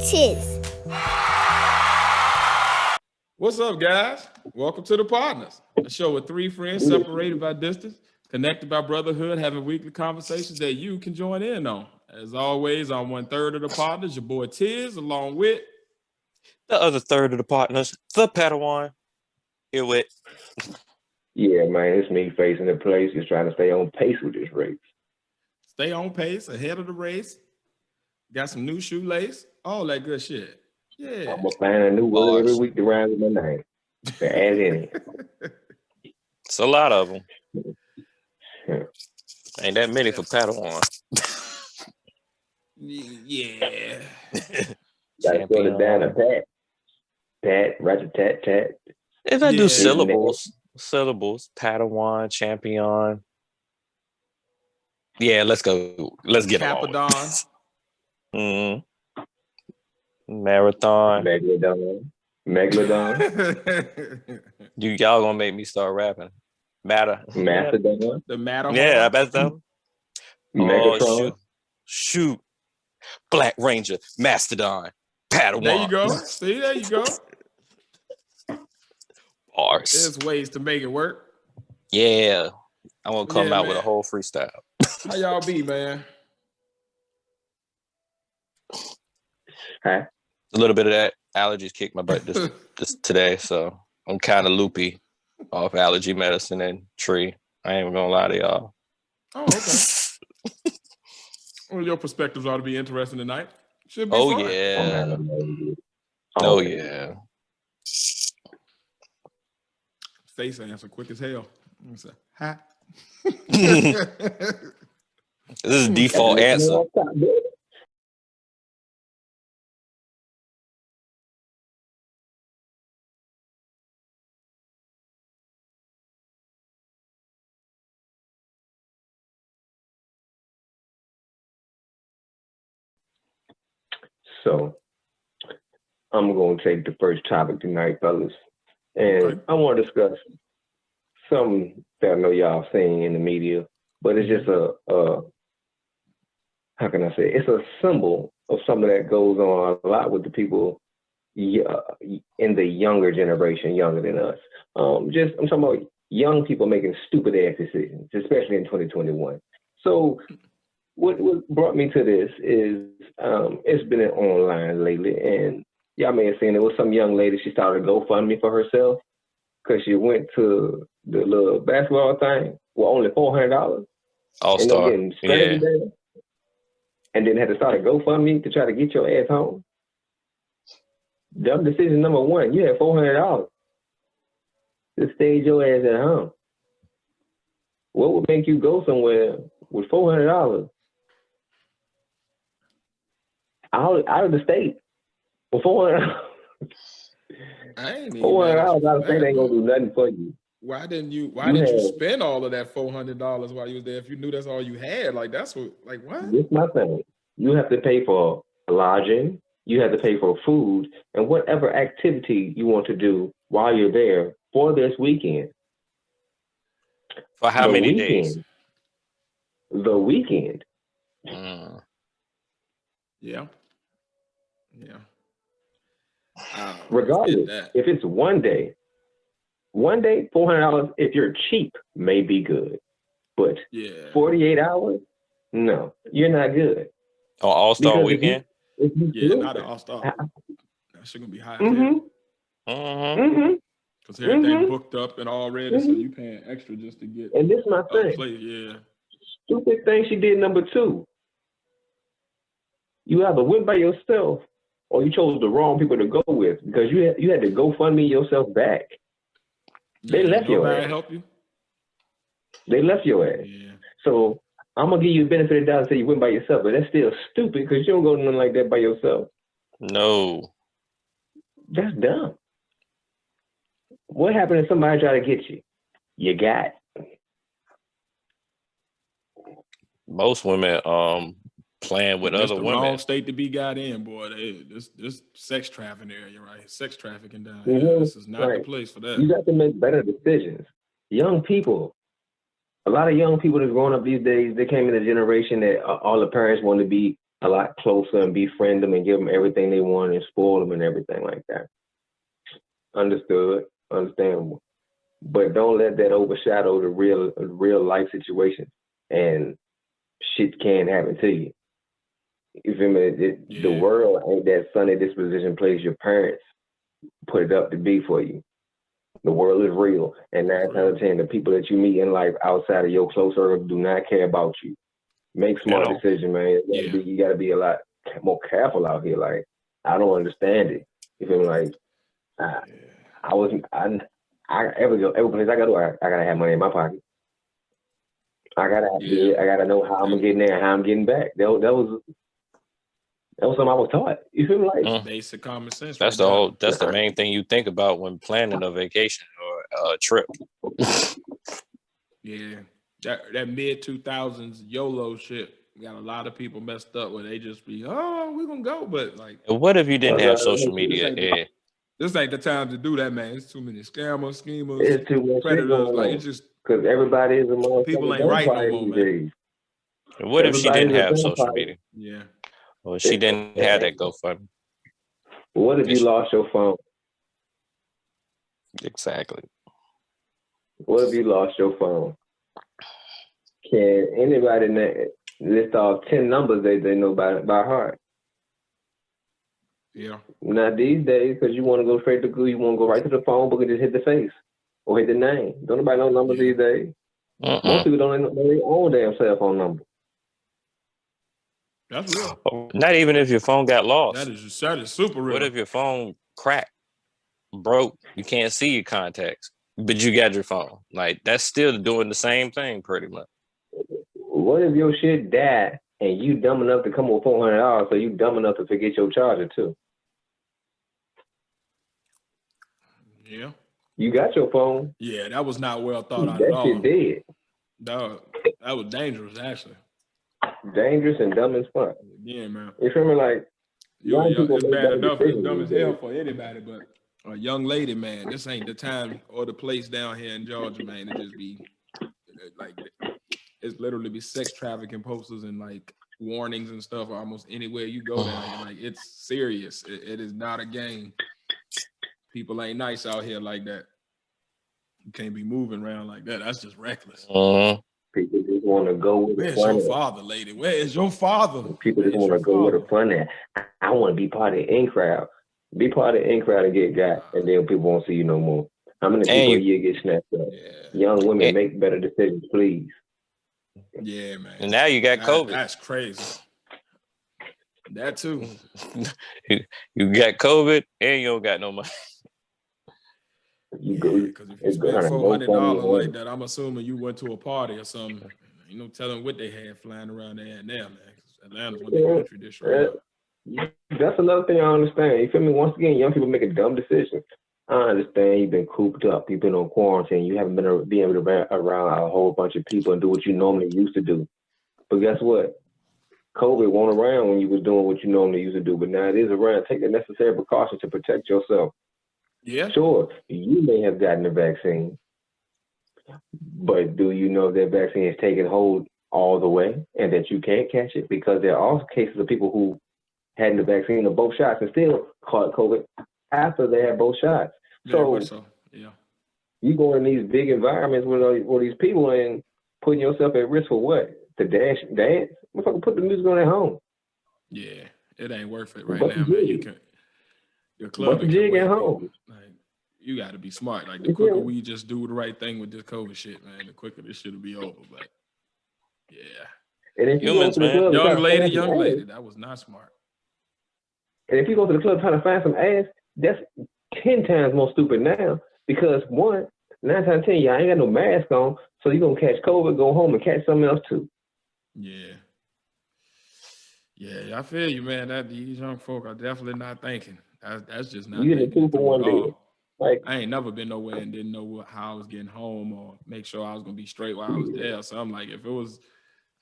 Tiz. What's up, guys? Welcome to the Podnas, a show with three friends separated by distance, connected by brotherhood, having weekly conversations that you can join in on. As always, I'm one third of the Podnas, your boy Tiz, along with the other third of the partners, the Padawan, here with. Yeah, man, it's me facing the place, just trying to stay on pace with this race. Stay on pace, ahead of the race, got some new shoelace, all that good shit. Yeah. I'm gonna find a new word every week to rhyme with my name. To add in it. It's a lot of them. Ain't that many for Padawan. Yeah. Gotta slow it down a pat. Pat, rat-a-tat-tat. If I do syllables, Padawan, champion. Yeah, let's go. Let's get Capadon. Marathon. Megalodon. Y'all gonna make me start rapping. Mastodon. The Matterhorn. Yeah, I bet them. Megatron. Oh, shoot. Black Ranger, Mastodon, Padawan. There you go. See, there you go. Bars. There's ways to make it work. Yeah. I'm gonna come out with a whole freestyle. How y'all be, man? Huh? A little bit of that. Allergies kicked my butt this today, so I'm kind of loopy off allergy medicine and tree. I ain't even gonna lie to y'all. Oh, okay. Well, your perspectives ought to be interesting tonight. Should be fun. Yeah. Yeah. Face answer quick as hell. Say, hi. This is default answer. So, I'm going to take the first topic tonight, fellas. And I want to discuss something that I know y'all seeing in the media, but it's just how can I say? It's a symbol of something that goes on a lot with the people in the younger generation, younger than us. I'm talking about young people making stupid ass decisions, especially in 2021. So what brought me to this is it's been online lately, and y'all may have seen it was some young lady. She started a GoFundMe for herself because she went to the little basketball thing with only $400. All-Star, yeah. And then had to start a GoFundMe to try to get your ass home. Dumb decision number one. You had $400 to stage your ass at home. What would make you go somewhere with $400 out of the state for $400? $400 out of state ain't gonna do nothing for you. Why didn't you spend all of that $400 while you was there if you knew that's all you had? Like that's what This my thing. You have to pay for lodging, you have to pay for food, and whatever activity you want to do while you're there for this weekend. For how many days? The weekend. Yeah. Regardless, if it's one day, $400 if you're cheap may be good, but 48 hours, no, you're not good. On All-Star weekend? Not an All-Star. That shit gonna be high. Because everything booked up and already, so you paying extra just to get. And this is my thing. Stupid thing she did number two. You either went by yourself or you chose the wrong people to go with because you had to GoFundMe yourself back. They left your ass. Help you? They left your ass. Yeah. So I'm gonna give you the benefit of the doubt and say you went by yourself, but that's still stupid because you don't go to nothing like that by yourself. No. That's dumb. What happened if somebody try to get you? You got. Most women playing with other women. Wrong state to be got in, boy. This sex trafficking area, right? Sex trafficking down here. This is not the place for that. You got to make better decisions. Young people, a lot of young people that's growing up these days, they came in a generation that all the parents want to be a lot closer and befriend them and give them everything they want and spoil them and everything like that. Understood, understandable. But don't let that overshadow the real life situation, and shit can happen to you. You feel me? The world ain't that sunny disposition place your parents put it up to be for you. The world is real, and 9 times out of 10, the people that you meet in life outside of your close circle do not care about you. Make smart decisions, man. You gotta be a lot more careful out here. Like, I don't understand it. You feel me? Like, every place I go to, I gotta have money in my pocket. I gotta know how I'm getting there and how I'm getting back. That was something I was taught. You feel me? Like basic common sense. That's the main thing you think about when planning a vacation or a trip. Yeah. That mid 2000s YOLO shit got a lot of people messed up where they just be, oh, we're gonna go, but like, what if you didn't have social media? This ain't the time to do that, man. It's too many scammers, schemers, it's too much predators. Like, it's just because everybody is a motherfucker. People ain't right no more, man. What if she didn't have social media? Yeah. Well, she didn't have that GoFundMe. What if you lost your phone? Exactly. What if you lost your phone? Can anybody list off 10 numbers they know by heart? Yeah. Not these days, because you want to go straight to Google, you want to go right to the phone book and just hit the face or hit the name. Don't nobody know numbers these days. Most people don't know their own damn cell phone number. That's real. Not even if your phone got lost. That is super real. What if your phone cracked, broke, you can't see your contacts, but you got your phone? Like, that's still doing the same thing pretty much. What if your shit died and you dumb enough to come with $400, so you dumb enough to forget your charger too? Yeah. You got your phone. Yeah, that was not well thought out at all. That shit dead. That was dangerous, actually. Dangerous and dumb as fuck. Yeah, man. You feel me? Like, it's bad enough. It's dumb as hell for anybody, but a young lady, man, this ain't the time or the place down here in Georgia, man. It just be like, it's literally be sex trafficking posters and like warnings and stuff almost anywhere you go down here. Like, it's serious. It is not a game. People ain't nice out here like that. You can't be moving around like that. That's just reckless. People just want to go with Where's your father, lady? Where is your father? People just want to go with the fun at. I want to be part of the in crowd. Be part of the in crowd and get got, and then people won't see you no more. How many people a year get snapped up? Yeah. Young women, make better decisions, please. Yeah, man. And now you got COVID. That's crazy. That too. You got COVID and you don't got no money. Because if you spend $400 like that, I'm assuming you went to a party or something. You know, tell them what they had flying around there and there, man. Atlanta's one of the country dish right now. That's another thing I understand. You feel me? Once again, young people making dumb decisions. I understand you've been cooped up, you've been on quarantine, you haven't been able to be around a whole bunch of people and do what you normally used to do. But guess what? COVID wasn't around when you were doing what you normally used to do, but now it is around. Take the necessary precautions to protect yourself. Yeah. Sure, you may have gotten the vaccine, but do you know that vaccine is taking hold all the way and that you can't catch it? Because there are also cases of people who had the vaccine of both shots and still caught COVID after they had both shots. So you go in these big environments with these people and putting yourself at risk for what? To dance? Motherfucker, put the music on at home. Yeah, it ain't worth it right now, man. You can. Your club at home. Like, you got to be smart. Like, the quicker we just do the right thing with this COVID shit, man, the quicker this shit will be over. But yeah, and if humans, you go to the club, young lady, that was not smart. And if you go to the club trying to find some ass, that's 10 times more stupid now because 9 times out of 10, y'all ain't got no mask on, so you're gonna catch COVID, go home and catch something else too. Yeah, I feel you, man. That these young folk are definitely not thinking. That's just not. You get a 2-for-1 deal. Like, I ain't never been nowhere and didn't know how I was getting home or make sure I was gonna be straight while I was there. So I'm like, if it was,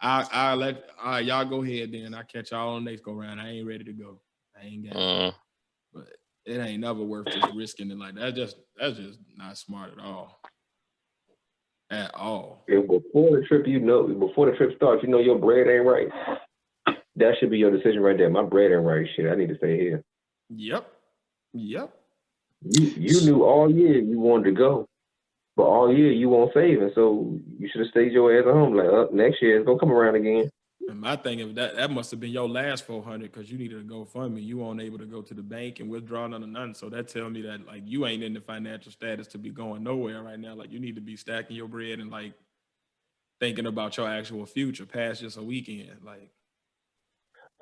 I let y'all go ahead. Then I catch y'all on the next go round. I ain't ready to go. I ain't got it. But it ain't never worth just risking it like that. That's just not smart at all. At all. If before the trip starts, you know your bread ain't right. that should be your decision right there. My bread ain't right. Shit, I need to stay here. Yep. You knew all year you wanted to go, but all year you won't save, and so you should have stayed your ass at home. Like, next year it's gonna come around again. And my thing is that must have been your last 400 because you needed to go fund me. You weren't able to go to the bank and withdraw none of nothing. So that tell me that like you ain't in the financial status to be going nowhere right now. Like you need to be stacking your bread and like thinking about your actual future past just a weekend. Like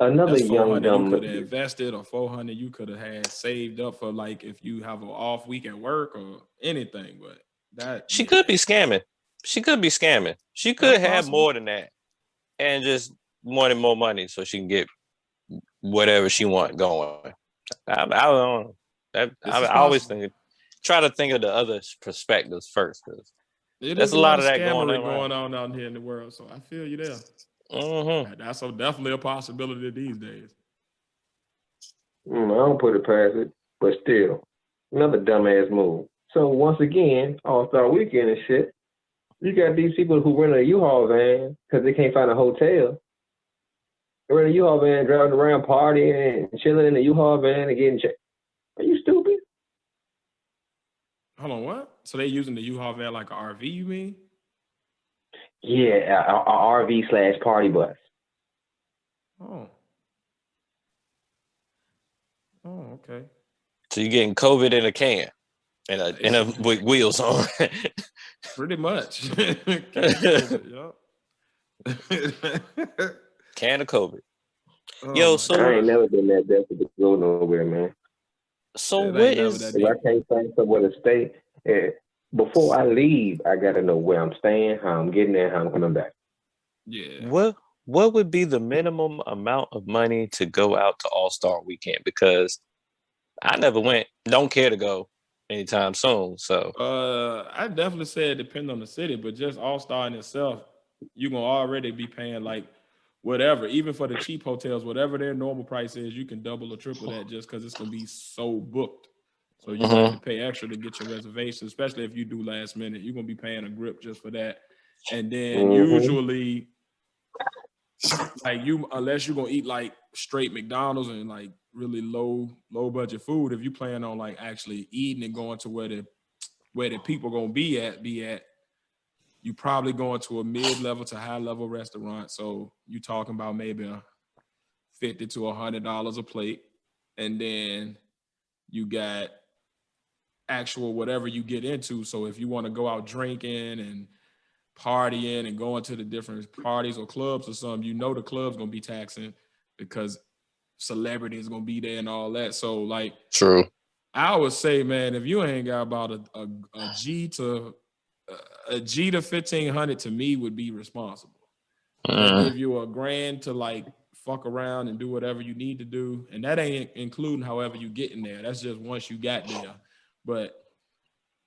Another that's young 400 you dumb. could have invested or 400 you could have had saved up for like if you have an off week at work or anything. But that She could be scamming. She could That's have possible. more than that and just wanted more money so she can get whatever she want going. I don't know. I always try to think of the other perspectives first because there's a lot of that scammery going on out here in the world. So I feel you there. Mm-hmm. That's definitely a possibility these days. I don't put it past it, but still, another dumbass move. So once again, All-Star Weekend and shit, you got these people who rent a U-Haul van because they can't find a hotel. They rent a U-Haul van, driving around partying and chilling in the U-Haul van and getting checked. Are you stupid? Hold on, what? So they using the U-Haul van like an RV, you mean? Yeah, a RV/party bus. Oh, okay. So you're getting COVID in a can and with wheels on. Pretty much. Can of COVID. Oh, So I ain't never been that desperate to go nowhere, man. So what is? If I can't find somewhere to stay, before I leave, I gotta know where I'm staying, how I'm getting there, how I'm coming back. Yeah. What would be the minimum amount of money to go out to All-Star Weekend? Because I never went. Don't care to go anytime soon. So I definitely say it depends on the city, but just All-Star in itself, you're gonna already be paying like whatever, even for the cheap hotels, whatever their normal price is, you can double or triple that just because it's gonna be so booked. So you have to pay extra to get your reservation, especially if you do last minute. You're gonna be paying a grip just for that. And then usually, like unless you're gonna eat like straight McDonald's and like really low budget food, if you plan on like actually eating and going to where the people gonna be at, you probably going to a mid-level to high-level restaurant. So you talking about maybe $50 to $100 a plate, and then you got actual whatever you get into. So if you want to go out drinking and partying and going to the different parties or clubs or something, the club's gonna be taxing because celebrities gonna be there and all that. So like, true. I would say, man, if you ain't got about a G to 1,500 to me would be responsible. That give you $1,000 to like fuck around and do whatever you need to do, and that ain't including however you get in there. That's just once you got there, but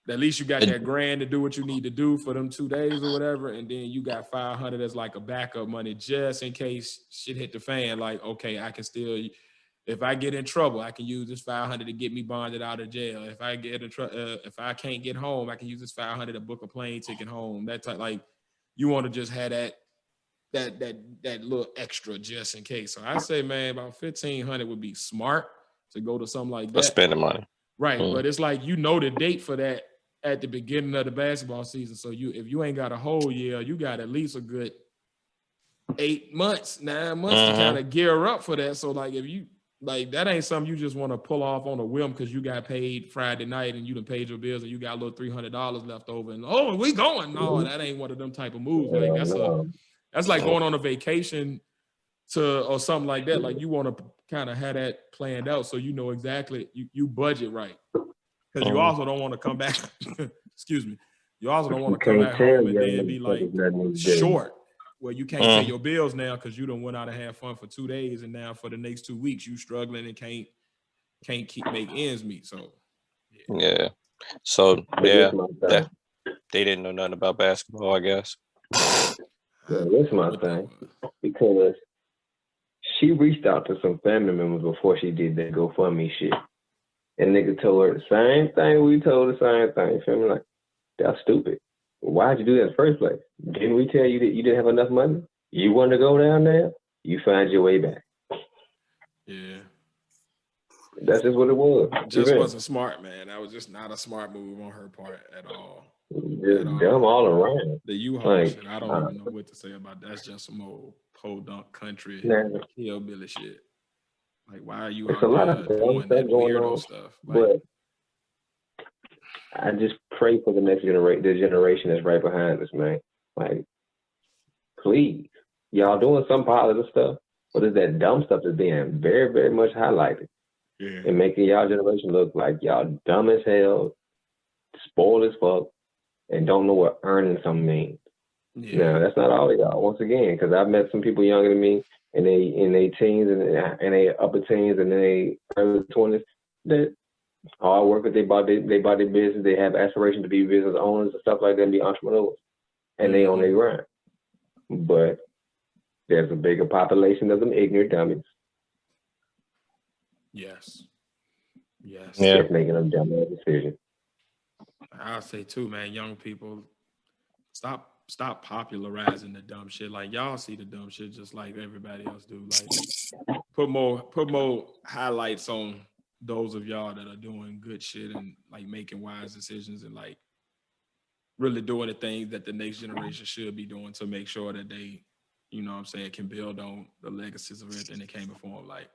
at least you got that $1,000 to do what you need to do for them 2 days or whatever, and then you got 500 as like a backup money just in case shit hit the fan. Like, okay, I can still. If I get in trouble, I can use this 500 to get me bonded out of jail. If I get if I can't get home, I can use this 500 to book a plane ticket home. That type, like, you want to just have that little extra just in case. So I say, man, about 1,500 would be smart to go to something like that. Spending money, right? But it's like the date for that at the beginning of the basketball season. So if you ain't got a whole year, you got at least a good 8 months, 9 months to kind of gear up for that. So like if you. Like, that ain't something you just want to pull off on a whim because you got paid Friday night and you done paid your bills and you got a little $300 left over and, we going. No, that ain't one of them type of moves. Like, that's like going on a vacation or something like that. Like, you want to kind of have that planned out so you know exactly, you budget right. Because you also don't want to come back, excuse me, you also don't want to come back home and then be like short. Where you can't pay your bills now because you done went out and had fun for 2 days, and now for the next 2 weeks you struggling and can't make ends meet. So yeah. So yeah, they didn't know nothing about basketball, I guess. Yeah, that's my thing. Because she reached out to some family members before she did that GoFundMe shit, and nigga told her the same thing. We told the same thing. Family like, that's stupid. Why'd you do that in the first place? Didn't we tell you that you didn't have enough money? You wanted to go down there? you find your way back. Yeah. That's just what it was. Just wasn't smart, man. That was just not a smart move on her part at all. Just dumb all around. The U-Haul Like, shit, I don't even know what to say about that. That's just some old podunk country hillbilly shit. Like, why are you It's out a lot there of dumb doing stuff that going weirdo on, stuff? Like, but I just pray for the next generation, the generation that's right behind us, man. Like, please, y'all doing some positive stuff, but it's that dumb stuff that's being very, very much highlighted and making y'all generation look like y'all dumb as hell, spoiled as fuck, and don't know what earning something means. yeah. Now, that's not all of y'all, once again, because I've met some people younger than me, and they in their teens and they upper teens and they early 20s that hard workers, they bought their business, they have aspirations to be business owners and stuff like that and be entrepreneurs. And they on their grind. But there's a bigger population of them ignorant dummies. Yes. Yeah. Just making them dumb decisions. I'll say too, man, young people, stop popularizing the dumb shit. Like, y'all see the dumb shit just like everybody else do. Like, put more highlights on those of y'all that are doing good shit and like making wise decisions and like really doing the things that the next generation should be doing to make sure that they, you know what I'm saying, can build on the legacies of everything that came before them. Like,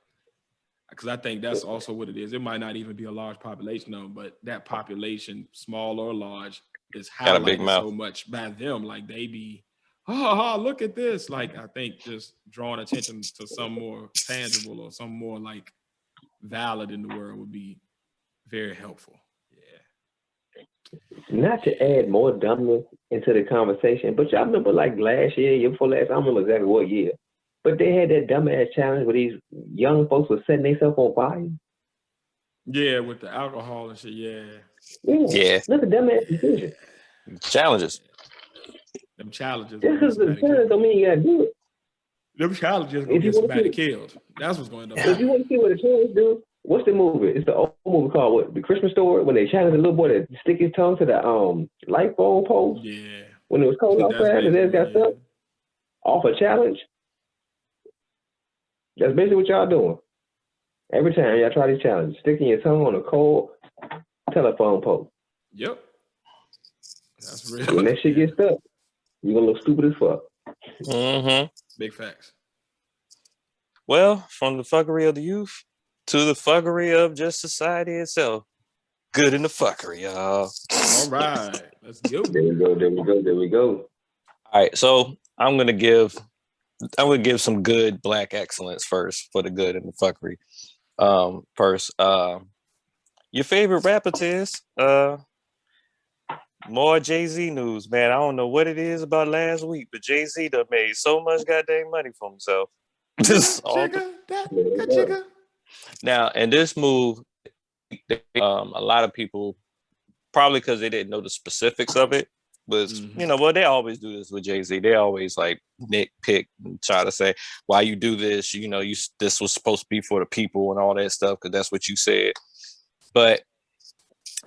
because I think that's also what it is. It might not even be a large population, though, but that population, small or large, is highlighted so much by them. Like, they be, look at this. Like, I think just drawing attention to some more tangible or some more like valid in the world would be very helpful. Not to add more dumbness into the conversation, but y'all remember like last year before last, I don't remember exactly what year, but they had that dumbass challenge where these young folks were setting themselves on fire. Yeah, with the alcohol and shit, Yeah. That's a dumbass decision. Challenges. Them challenges. Just because the challenge don't mean you gotta do it. Them challenges gonna get somebody killed. That's what's going to happen. If you want to see what a challenge do, what's the movie? It's the old movie called what? The Christmas Story, when they challenged the little boy to stick his tongue to the light bulb post. Yeah. When it was cold outside and they got stuck off a challenge. That's basically what y'all doing. Every time y'all try these challenges, sticking your tongue on a cold telephone post. Yep. That's real. When that shit gets stuck, you're gonna look stupid as fuck. Mm-hmm. Big facts. Well, from the fuckery of the youth to the fuckery of just society itself. Good in the fuckery, y'all. All right. Let's go. There we go. All right, so I'm gonna give some good black excellence first for the good and the fuckery. First, your favorite rapper, Tiz, more Jay-Z news, man. I don't know what it is about last week, but Jay-Z done made so much goddamn money for himself. Now, and this move, a lot of people, probably because they didn't know the specifics of it, was, they always do this with Jay-Z. They always like nitpick and try to say, why you do this? This was supposed to be for the people and all that stuff, because that's what you said. But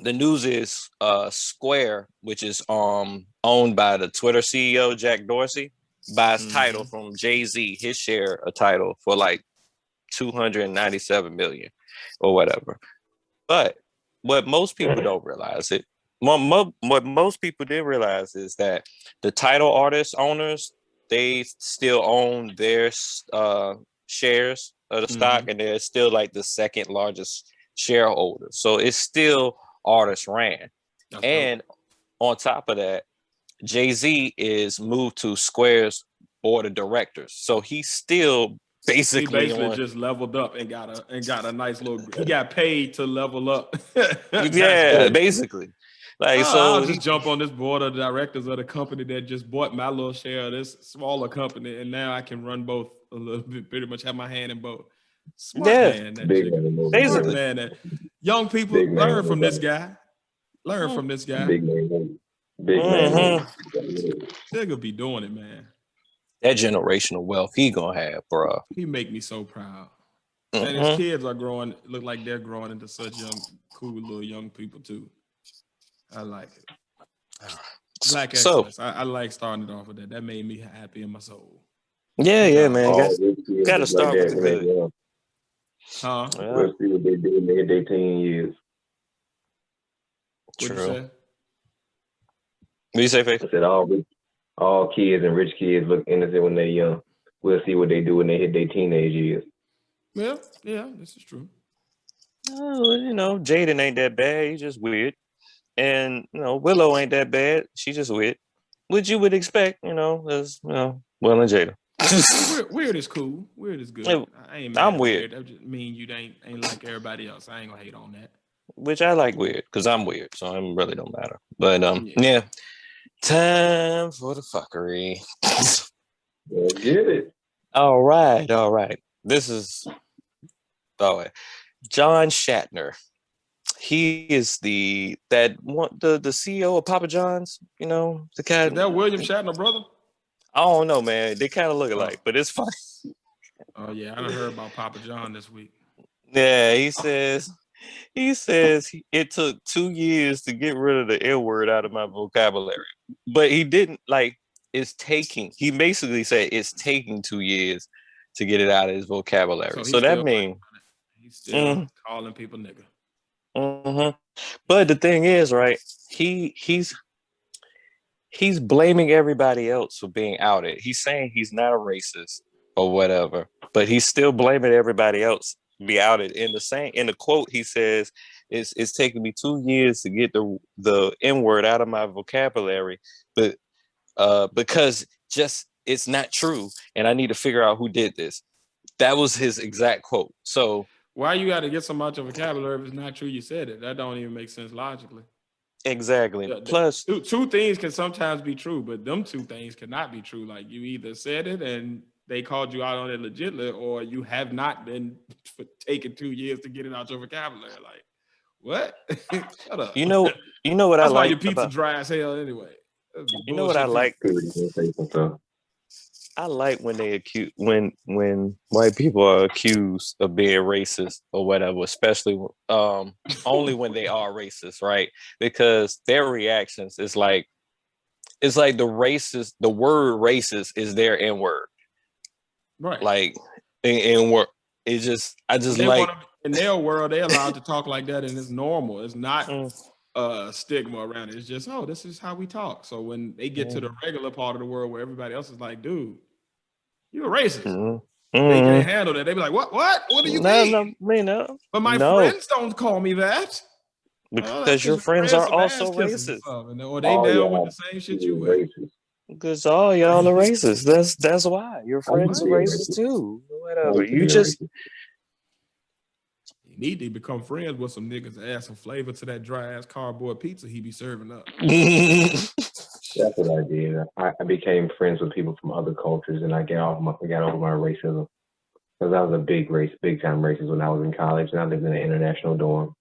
the news is Square, which is owned by the Twitter CEO, Jack Dorsey, buys title from Jay-Z, his share of title for like $297 million or whatever. But what most people don't realize what most people did realize is that the title artist owners, they still own their shares of the stock, and they're still like the second largest shareholder. So it's still artist ran. And on top of that, Jay-Z is moved to Square's board of directors. So he's still basically just leveled up and got a nice little. He got paid to level up. Yeah, basically. Like, I'll just jump on this board of directors of the company that just bought my little share of this smaller company, and now I can run both a little bit. Pretty much have my hand in both. Smart man, that basically. Man, that young people learn from this guy. Learn from this guy. Big man. Nigga be doing it, man. That generational wealth he gonna have, bro. He make me so proud. And his kids are growing, look like they're growing into such young, cool little young people too. I like it. Black excellence. I like starting it off with that. That made me happy in my soul. Yeah, man. All rich kids Gotta look like start with that the when they're good. young. Huh? Yeah, We'll see what they do when they hit their teen years. What'd you true. say? What do you say, Faith? I said all kids and rich kids look innocent when they're young. We'll see what they do when they hit their teenage years. Yeah, this is true. Oh, Jaden ain't that bad. He's just weird. And Willow ain't that bad. She just weird. Which you would expect, as Will and Jada. Weird is cool. Weird is good. I ain't mad I'm at weird. That just mean you ain't like everybody else. I ain't gonna hate on that. Which I like weird because I'm weird, so it really don't matter. But Yeah. yeah. Time for the fuckery. Let's get it. All right. This is John Shatner. He is the CEO of Papa John's. The guy. Is that William Shatner, brother? I don't know, man. They kind of look alike, but it's fine. Oh yeah, I done heard about Papa John this week. Yeah, he says it took 2 years to get rid of the N word out of my vocabulary, but he didn't he basically said it's taking 2 years to get it out of his vocabulary. So that means he's still calling people nigga. But the thing is, right? He's blaming everybody else for being outed. He's saying he's not a racist or whatever, but he's still blaming everybody else to be outed. In the quote, he says, "It's taken me 2 years to get the N word out of my vocabulary, but because just it's not true, and I need to figure out who did this." That was his exact quote. So why you got to get so much of vocabulary if it's not true? You said it. That don't even make sense logically. exactly. Plus, two things can sometimes be true, but them two things cannot be true. Like you either said it and they called you out on it legitimately, or you have not been taking 2 years to get it out your vocabulary. Like what? Shut up. you know what That's I why like your pizza about dry as hell anyway. you know what I like. So, I like when they when white people are accused of being racist or whatever, especially only when they are racist, right? Because their reactions is like the word racist is their N word. Right. Like in work. I just like in their world, they're allowed to talk like that and it's normal. It's not stigma around it. It's just, oh, this is how we talk. So when they get to the regular part of the world where everybody else is like, dude, you're a racist. They can't handle that. They be like, what? What do you mean? No. But my friends don't call me that. Because your friends are also racist. Or they down with the same shit you with. Because all y'all are racist. That's why. Your friends are racist too. Whatever. You need to become friends with some niggas to add some flavor to that dry ass cardboard pizza he be serving up. That's what I did. I became friends with people from other cultures, and I got over my racism because I was a big time racist when I was in college, and I lived in an international dorm.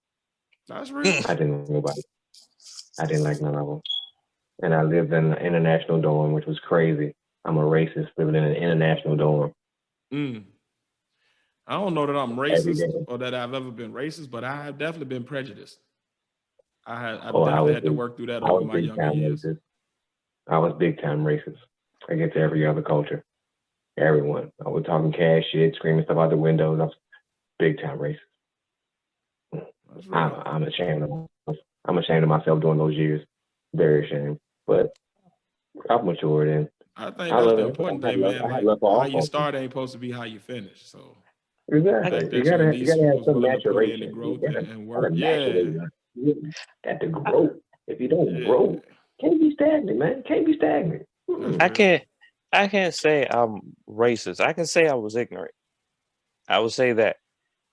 That's real. I didn't like none of them, and I lived in an international dorm, which was crazy. I'm a racist living in an international dorm. I don't know that I'm racist or that I've ever been racist, but I have definitely been prejudiced. I definitely had to work through that over my younger years. Racist. I was big time racist against every other culture. Everyone. I was talking cash shit, screaming stuff out the windows. I was big time racist. I'm ashamed of myself during those years. Very ashamed. But I've matured and I think that's the important thing, man. Like how you start ain't supposed to be how you finish. So exactly. You gotta have some maturation. Growth and work. You got to grow. If you don't grow, can't be stagnant, man. Can't be stagnant. I can't say I'm racist. I can say I was ignorant. I would say that.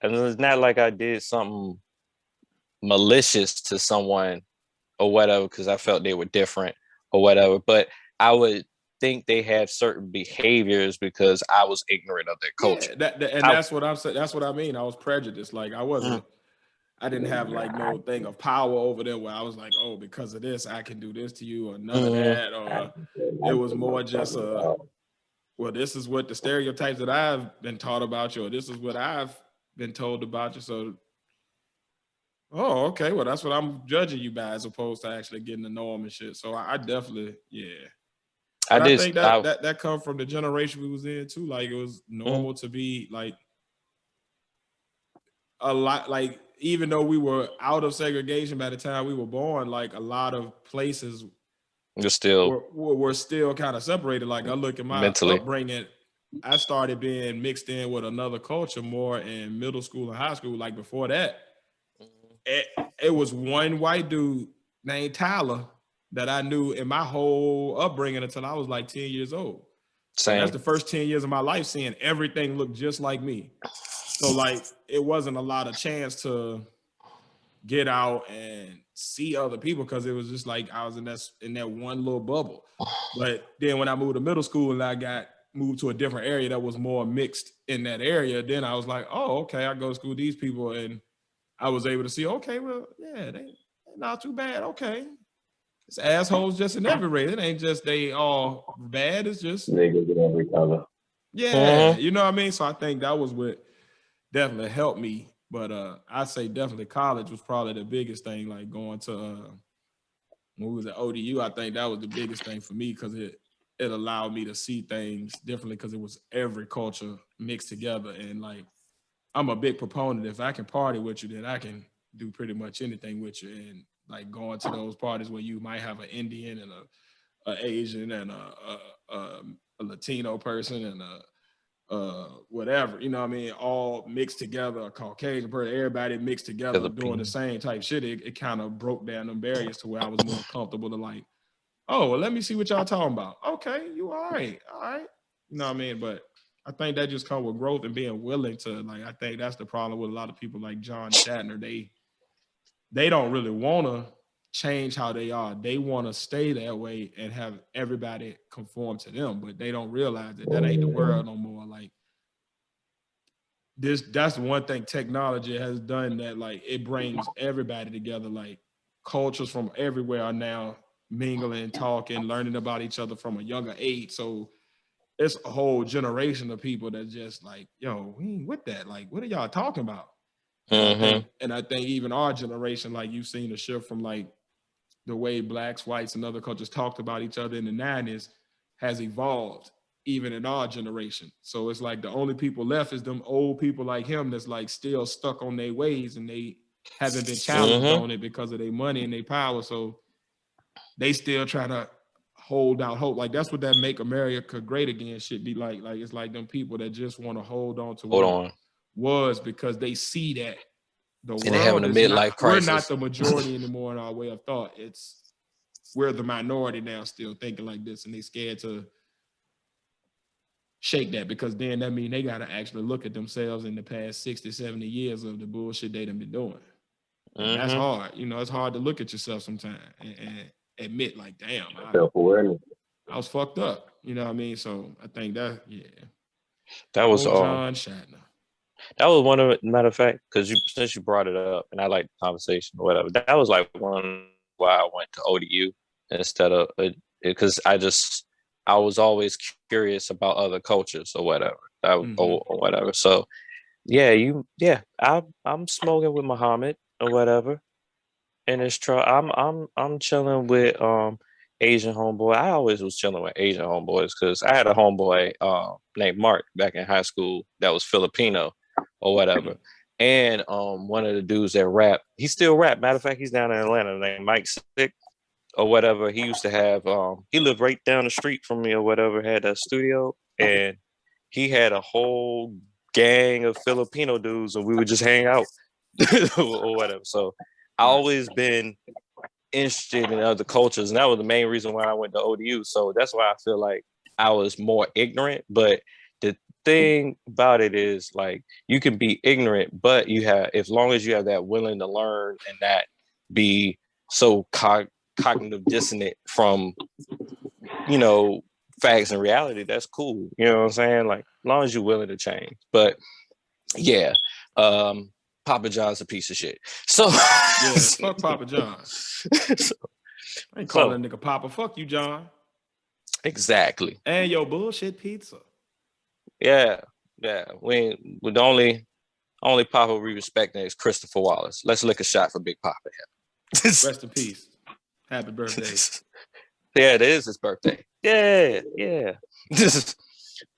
And it's not like I did something malicious to someone or whatever because I felt they were different or whatever. But I would think they had certain behaviors because I was ignorant of their culture. That's what I'm saying. That's what I mean. I was prejudiced. Like I didn't have like no thing of power over them where I was like, oh, because of this, I can do this to you or none of that. Or it was more just well, this is what the stereotypes that I've been taught about you, or this is what I've been told about you. So, oh, okay, well, that's what I'm judging you by as opposed to actually getting to know them and shit. So I definitely, But I think that come from the generation we was in too. Like it was normal to be like a lot, like even though we were out of segregation by the time we were born, like a lot of places You're still were still kind of separated. Like I look at my upbringing, I started being mixed in with another culture more in middle school and high school. Like before that, it was one white dude named Tyler that I knew in my whole upbringing until I was like 10 years old. So that's the first 10 years of my life seeing everything look just like me. So like it wasn't a lot of chance to get out and see other people because it was just like I was in that one little bubble. But then when I moved to middle school and I got moved to a different area that was more mixed in that area, then I was like, oh, okay, I go to school with these people, and I was able to see, okay, well, yeah, they're not too bad. Okay. It's assholes just in every race. It ain't just they all bad. It's just niggas in every color. Yeah, you know what I mean? So I think that was what definitely helped me. But I'd say definitely college was probably the biggest thing, like going to when we was at ODU, I think that was the biggest thing for me because it allowed me to see things differently because it was every culture mixed together. And like I'm a big proponent. If I can party with you, then I can do pretty much anything with you. And like going to those parties where you might have an Indian and a Asian and a Latino person and whatever, you know what I mean, all mixed together, a Caucasian person, everybody mixed together doing the same type shit. It kind of broke down them barriers to where I was more comfortable to like, oh, well, let me see what y'all talking about. Okay, you all right. You know what I mean? But I think that just comes with growth and being willing to, like, I think that's the problem with a lot of people like John Shatner. They don't really want to change how they are. They want to stay that way and have everybody conform to them, but they don't realize that ain't the world no more. Like that's the one thing technology has done, that like it brings everybody together. Like cultures from everywhere are now mingling, talking, learning about each other from a younger age. So it's a whole generation of people that just like, yo, we ain't with that. Like, what are y'all talking about? And I think even our generation, like you've seen a shift from like the way blacks, whites, and other cultures talked about each other in the 90s has evolved even in our generation. So it's like the only people left is them old people like him that's like still stuck on their ways and they haven't been challenged on it because of their money and their power. So they still try to hold out hope. Like that's what that Make America Great Again should be like. Like it's like them people that just want to hold on to what was because they see that the world having a midlife crisis. We're not the majority anymore in our way of thought. We're the minority now still thinking like this, and they scared to shake that because then that means they got to actually look at themselves in the past 60, 70 years of the bullshit they done been doing. And that's hard. You know, it's hard to look at yourself sometimes and admit like, damn, I was fucked up. You know what I mean? So I think that was John Shatner. That was one of it, matter of fact, because since you brought it up and I like the conversation or whatever, that was like one why I went to ODU instead of because I was always curious about other cultures or whatever, or whatever. So I'm smoking with Muhammad or whatever, and it's true. I'm chilling with Asian homeboy. I always was chilling with Asian homeboys because I had a homeboy named Mark back in high school that was Filipino or whatever. And one of the dudes that rap, he still rap. Matter of fact, he's down in Atlanta named Mike Sick or whatever. He used to have, he lived right down the street from me or whatever, had a studio, and he had a whole gang of Filipino dudes and we would just hang out or whatever. So I always been interested in other cultures, and that was the main reason why I went to ODU. So that's why I feel like I was more ignorant. But the thing about it is like you can be ignorant, but you have, as long as you have that willing to learn and not be so cognitive dissonant from, you know, facts and reality, that's cool. You know what I'm saying? Like, as long as you're willing to change. But yeah, Papa John's a piece of shit. So yeah, fuck Papa John. I ain't calling that nigga Papa. Fuck you, John. Exactly. And your bullshit pizza. Yeah. The only Papa we respecting is Christopher Wallace. Let's lick a shot for Big Papa. Rest in peace. Happy birthday. Yeah, it is his birthday. Yeah. This is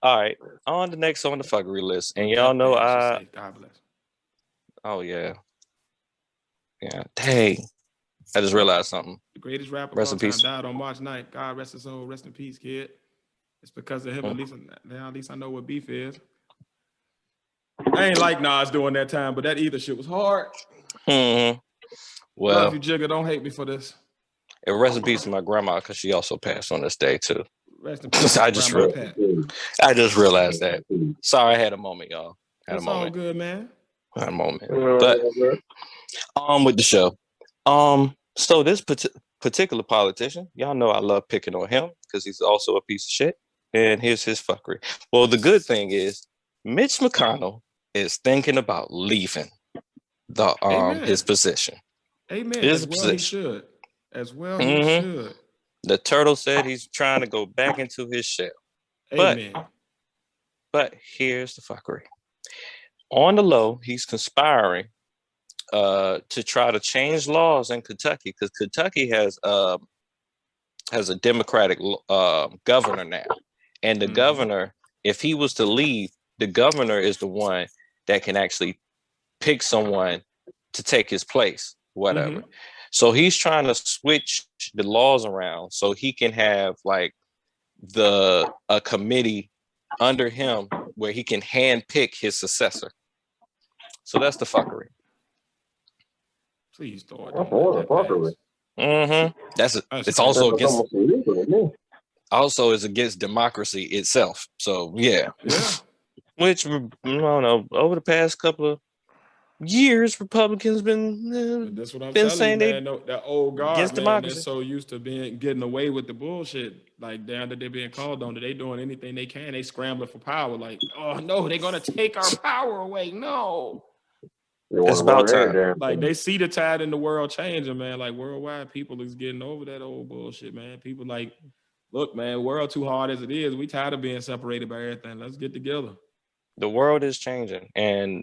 all right. On the next on the fuckery list, and y'all know God bless. Oh yeah. Dang. I just realized something. The greatest rapper of Rest all in time peace. died on March 9th. God rest his soul. Rest in peace, kid. It's because of him. At least I know what beef is. I ain't like Nas during that time, but that either shit was hard. Mm-hmm. Well, love you, Jigga. Don't hate me for this. And rest in peace to my grandma, because she also passed on this day too. Rest in peace, I Grandma just Pat. I just realized that. Sorry, I had a moment, y'all. It's all good, man. Had a moment. But with the show. So this particular politician, y'all know I love picking on him because he's also a piece of shit. And here's his fuckery. Well, the good thing is Mitch McConnell is thinking about leaving the his position. Amen. As well he should. He should. The turtle said he's trying to go back into his shell. Amen. But here's the fuckery. On the low, he's conspiring to try to change laws in Kentucky, because Kentucky has a Democratic governor now. And the governor, if he was to leave, the governor is the one that can actually pick someone to take his place, whatever. So he's trying to switch the laws around so he can have like a committee under him where he can hand pick his successor. So that's the fuckery. Please don't. It's also against democracy itself. So yeah. Which, I don't know, over the past couple of years, Republicans that's what I'm been saying, saying, man. That old guard, man, democracy. they're so used to getting away with the bullshit. Like, down that they're being called on, that they doing anything they can. They scrambling for power. Like, oh no, they're gonna take our power away. No. It's about time. Like, they see the tide in the world changing, man. Like, worldwide, people is getting over that old bullshit, man. People like, look, man, world too hard as it is. We tired of being separated by everything. Let's get together. The world is changing, and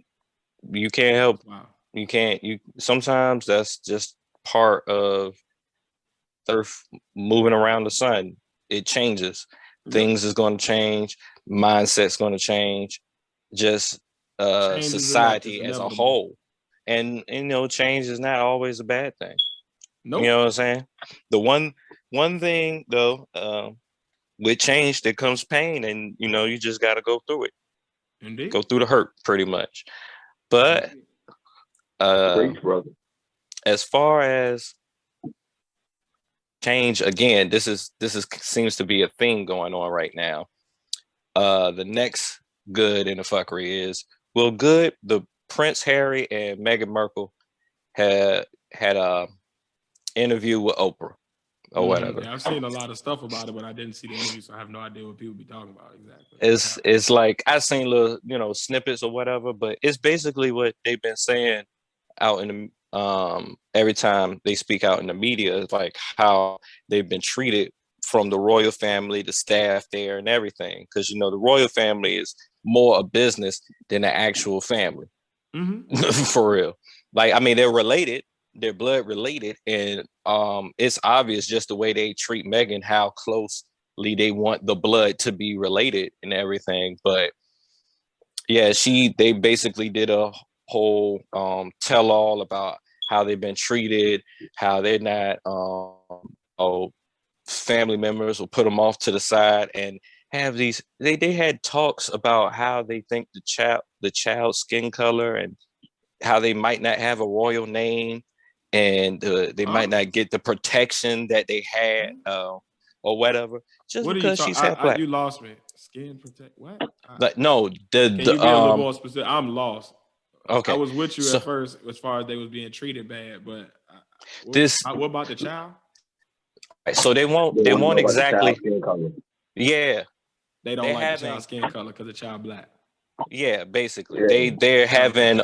you can't help. Wow. You sometimes that's just part of Earth moving around the sun. It changes. Things is going to change. Mindset's going to change. Just society as a whole. And change is not always a bad thing. Nope. You know what I'm saying? The one thing though, with change there comes pain, and you just got to go through it. Indeed. Go through the hurt, pretty much. But as far as change, again, this seems to be a thing going on right now. The next good in the fuckery is, the Prince Harry and Meghan Markle had a interview with Oprah or whatever. Yeah, I've seen a lot of stuff about it, but I didn't see the interview, so I have no idea what people be talking about exactly. It's like I've seen little snippets or whatever, but it's basically what they've been saying out in the every time they speak out in the media. It's like how they've been treated from the royal family, the staff there, and everything. Because the royal family is more a business than an actual family. For real. Like, I mean, they're related. They're blood related, and it's obvious just the way they treat Meghan, how closely they want the blood to be related and everything. But yeah, they basically did a whole tell all about how they've been treated, how they're not family members will put them off to the side and have these. They had talks about how they think the child's skin color and how they might not have a royal name, and they might not get the protection that they had or whatever, just what because she's half black. You lost me. Skin protect what? Like, no, can you be a little more specific? I'm lost. Okay, I was with you at first as far as they was being treated bad, but what about the child? So they won't exactly. Yeah, they don't like the child's skin color because the child black. Yeah, basically, they're having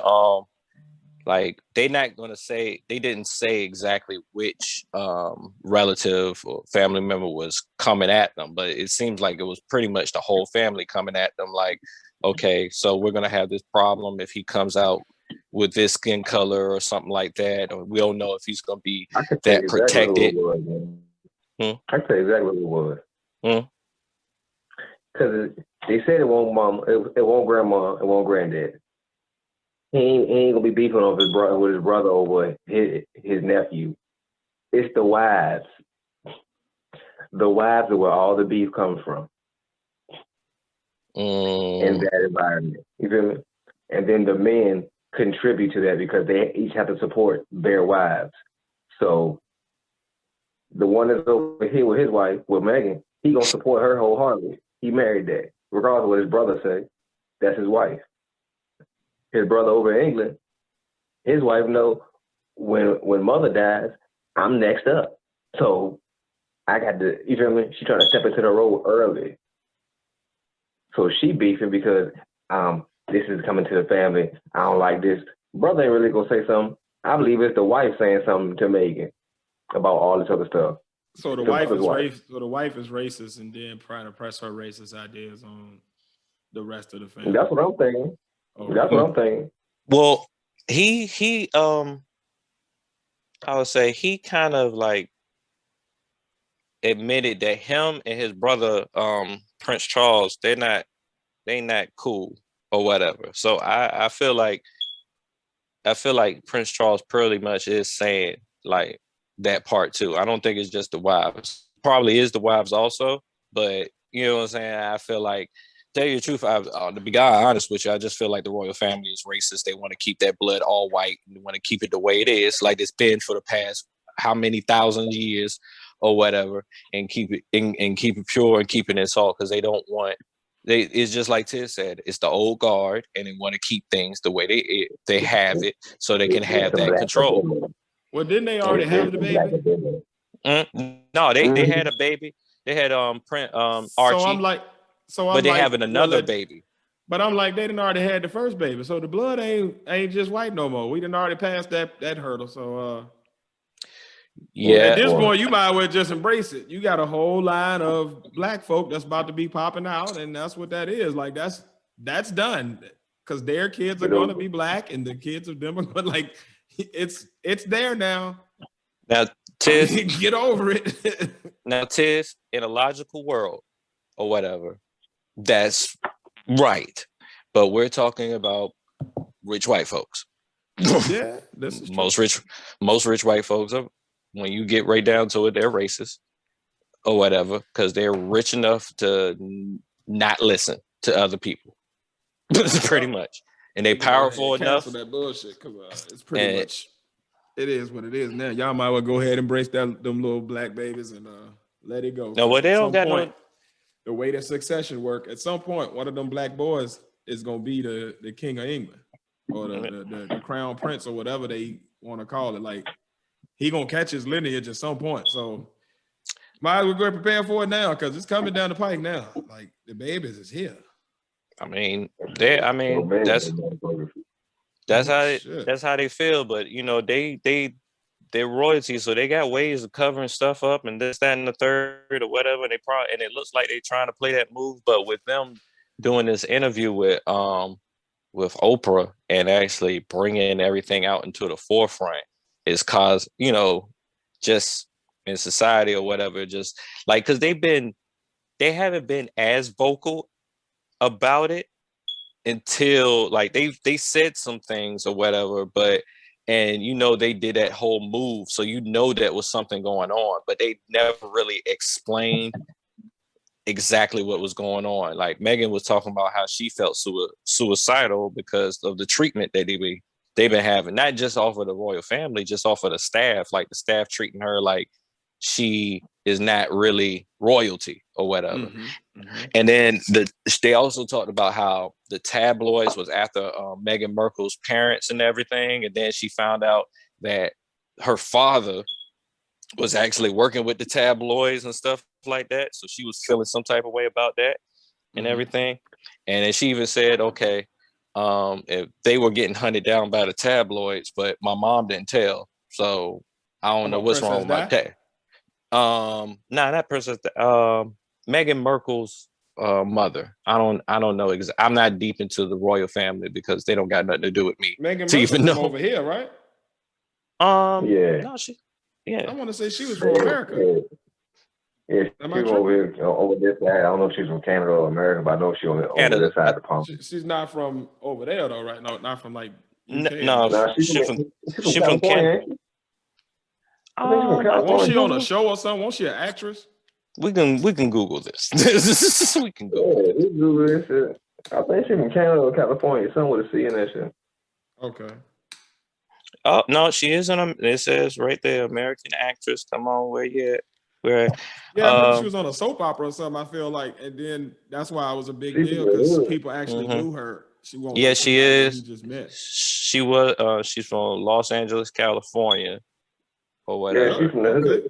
like, they're not going to say, they didn't say exactly which relative or family member was coming at them, but it seems like it was pretty much the whole family coming at them. Like, okay, so we're going to have this problem if he comes out with this skin color or something like that, or we don't know if he's going to be that protected. I can tell you exactly what it was. Hmm. Because they said it won't mom, it won't grandma, it won't granddad. He ain't gonna be beefing on his brother with his brother over his nephew. It's the wives. The wives are where all the beef comes from in that environment. You feel me? And then the men contribute to that because they each have to support their wives. So the one that's over here with his wife, with Meghan, he gonna support her wholeheartedly. He married that, regardless of what his brother say. That's his wife. His brother over in England, his wife know when mother dies, I'm next up. So I got to, you feel me? She trying to step into the role early. So she beefing because this is coming to the family. I don't like this. Brother ain't really gonna say something. I believe it's the wife saying something to Meghan about all this other stuff. So the wife is So the wife is racist, and then trying to press her racist ideas on the rest of the family. That's what I'm thinking. Okay. That's what I'm thinking. Well, he I would say he kind of like admitted that him and his brother Prince Charles, they not cool or whatever. So I feel like Prince Charles pretty much is saying like that part too. I don't think it's just the wives. Probably is the wives also, but you know what I'm saying? I feel like, tell you the truth, to be honest with you, I just feel like the royal family is racist. They want to keep that blood all white and they want to keep it the way it is, like it's been for the past how many thousand years or whatever, and keep it pure and keeping it salt because they don't want. It's just like Tiz said, it's the old guard, and they want to keep things the way they have it, so they can have that control. Well, didn't they already have the baby? No, they had a baby. They had Archie. But they having another baby. But I'm like, they didn't already had the first baby, so the blood ain't just white no more. We didn't already passed that hurdle. So yeah. At this point, you might as well just embrace it. You got a whole line of black folk that's about to be popping out, and that's what that is. Like that's done because their kids are going to be black, and the kids of them are going like it's there now. Now, Tiz, get over it. Now, Tiz, in a logical world or whatever, that's right. But we're talking about rich white folks. Yeah, this is most rich white folks are. When you get right down to it, they're racist or whatever because they're rich enough to not listen to other people, pretty much, and they powerful enough. Cancel that bullshit because it's pretty much. It is what it is now. Y'all might well go ahead and embrace them little black babies and let it go. No, well, they don't got no. The way that succession work, at some point, one of them black boys is gonna be the king of England or the crown prince or whatever they want to call it. Like he gonna catch his lineage at some point. So might as well go prepare for it now because it's coming down the pike now. Like the babies is here. I mean, that's how they feel. But you know, they're royalty, so they got ways of covering stuff up and this, that, and the third or whatever. And and it looks like they're trying to play that move. But with them doing this interview with Oprah and actually bringing everything out into the forefront is cause, you know, just in society or whatever, just like because they haven't been as vocal about it until like they said some things or whatever, but. And you know they did that whole move, so you know that was something going on, but they never really explained exactly what was going on. Like Meghan was talking about how she felt suicidal because of the treatment that they've been having, not just off of the royal family, just off of the staff. Like the staff treating her like she is not really royalty or whatever. And then they also talked about how the tabloids was after Meghan Markle's parents and everything. And then she found out that her father was actually working with the tabloids and stuff like that. So she was feeling some type of way about that and everything. And then she even said, okay, if they were getting hunted down by the tabloids, but my mom didn't tell. So I don't know what's wrong with my dad. That person's Meghan Markle's mother. I don't know. I'm not deep into the royal family because they don't got nothing to do with me. Meghan Markle from over here, right? Yeah. No, I want to say she was from America. Yeah, she's Am I from over tripping? here, over this side. I don't know if she's from Canada or America, but I know she's over Canada. this side of the pond. She's not from over there though, right? No, not from like UK or No, nothing. Nah, she's from she from California, Canada. ain't she? I think she's from I Won't can she California. on a Google. show or something? Won't she an actress? We can Google this. We can Yeah, Google this. we do this shit. I think she's from Canada or California, somewhere to see in that shit. Okay. Oh no, she is it says right there, American actress. Come on, where you at? Where? Yeah, I remember she was on a soap opera or something. I feel like, and then that's why it was a big She's deal from the because hood. people actually knew her. She won't Yeah, like she somebody that he is. just met. She was. She's from Los Angeles, California, or Yeah, whatever. she's from the hood.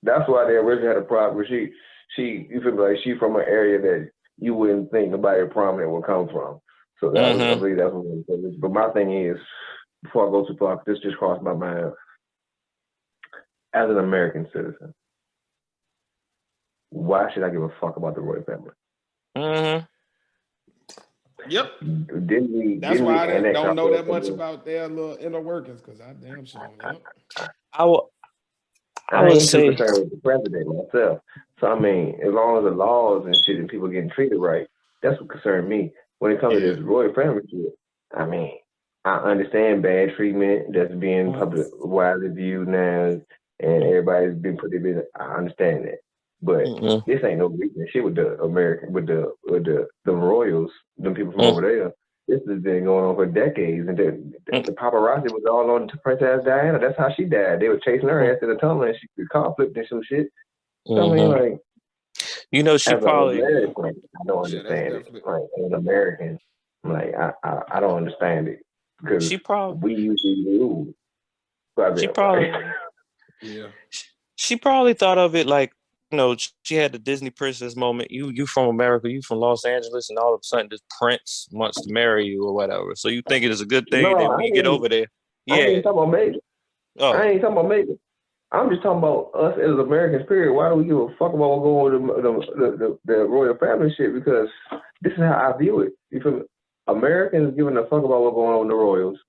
That's why they originally had a problem. You feel like she's from an area that you wouldn't think nobody prominent would come from. So that was, I believe that's what it was. But my thing is, before I go too far, this just crossed my mind. As an American citizen, why should I give a fuck about the royal family? Yep. That's why I don't know that much about their little inner workings, because I damn sure. Yep. I would ain't say too concerned with the president myself. So I mean, as long as the laws and shit and people getting treated right, that's what concerned me. When it comes to this royal family shit, I mean, I understand bad treatment that's being public widely viewed now, and everybody's been put in business. I understand that, but this ain't no recent shit with the American, with the royals, them people from over there. This has been going on for decades, and the paparazzi was all on Princess Diana. That's how she died. They were chasing her ass in the tunnel, and she got conflict and some shit. So, I mean, like, you know, she as probably. an American, I don't understand it. Like, as an American, like, I don't understand it because we usually lose. She probably. Yeah. She probably thought of it like, you know, she had the Disney princess moment. You from America, you from Los Angeles, and all of a sudden this prince wants to marry you or whatever. So you think it is a good thing that when you get over there, I ain't talking about Meghan. I ain't talking about Meghan. I'm just talking about us as Americans, period. Why do we give a fuck about what's going on with the royal family shit? Because this is how I view it. You feel me? Americans giving a fuck about what's going on with the royals.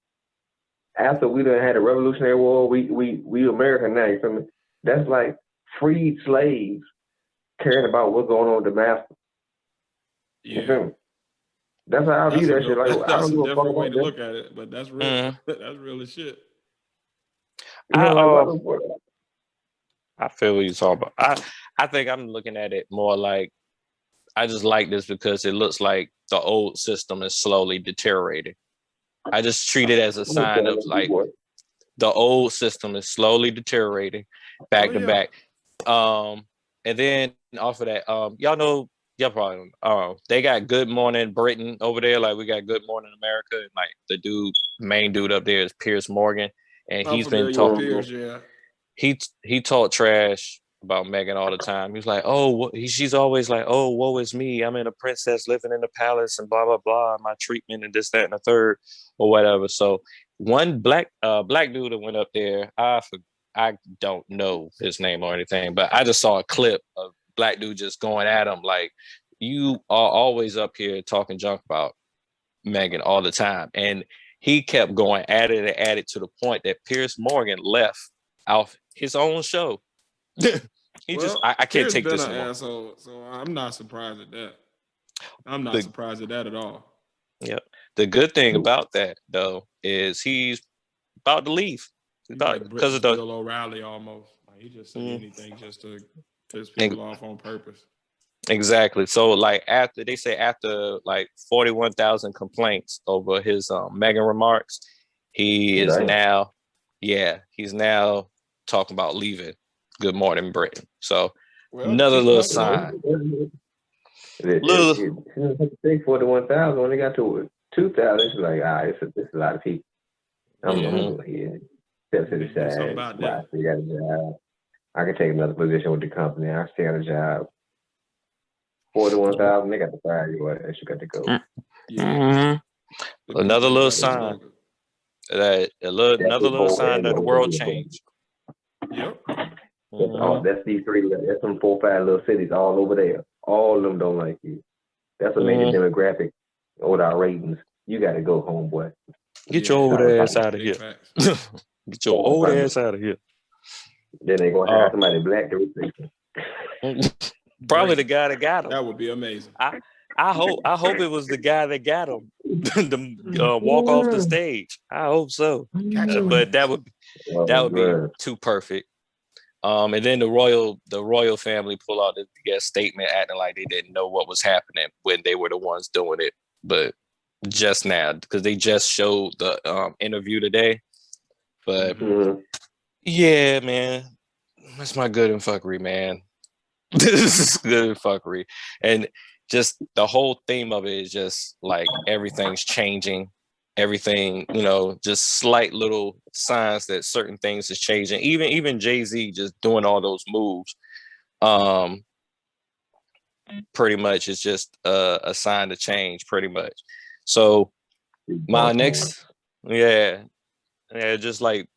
After we done had a Revolutionary War, we American now, you feel me? That's like freed slaves caring about what's going on with the master. You feel me? That's how I view that shit. Like, I don't give a fuck different about way to that. look at it, but that's real. That's real as shit. I feel what you're talking about. I think I'm looking at it more like I just like this because it looks like the old system is slowly deteriorating. I just treat it as a sign of like the old system is slowly deteriorating back to back. And then off of that, y'all probably they got Good Morning Britain over there. Like we got Good Morning America, and like the main dude up there is Piers Morgan, and he's been talking. Piers, He talked trash about Meghan all the time. He's like, she's always like, oh, woe is me. I'm in a princess living in the palace and blah, blah, blah. My treatment and this, that, and the third or whatever. So one black dude that went up there, I don't know his name or anything, but I just saw a clip of black dude just going at him like, you are always up here talking junk about Meghan all the time. And he kept going at it to the point that Piers Morgan left off his own show. I can't take this anymore. Asshole, so I'm not surprised at that. I'm not surprised at that at all. Yeah. The good thing about that though is he's about to leave. Because of Bill O'Reilly almost. Like, he just say anything just to piss people off on purpose. Exactly. So like after like 41,000 complaints over his Meghan remarks, he's now talking about leaving Good Morning Britain. So another little sign. Take 41,000 when they got to 2,000. It's like, it's a lot of people. I'm gonna go ahead. Step to the side. I still got a job. I can take another position with the company. I still got a job. 41,000. They got to fire you. You got to go. Another little sign. Another little sign that the world changed. Yep. That's these three. That's some 4 or 5 little cities all over there. All of them don't like you. That's a major demographic with our ratings. You got to go, homeboy. Get your old ass out of here. Get your old ass out of here. Then they gonna hire somebody black to replace them. Probably Great. the guy that got him. That would be amazing. I hope it was the guy that got him to walk off the stage. I hope so. Catch him. But that would be man. too perfect. And then the royal family pull out the statement acting like they didn't know what was happening when they were the ones doing it, but just now because they just showed the interview today. But yeah, man, that's my good and fuckery, man. This is good and fuckery, and just the whole theme of it is just like everything's changing. Everything, just slight little signs that certain things is changing. Even Jay-Z just doing all those moves, pretty much is just a sign of change, pretty much. So my next, just like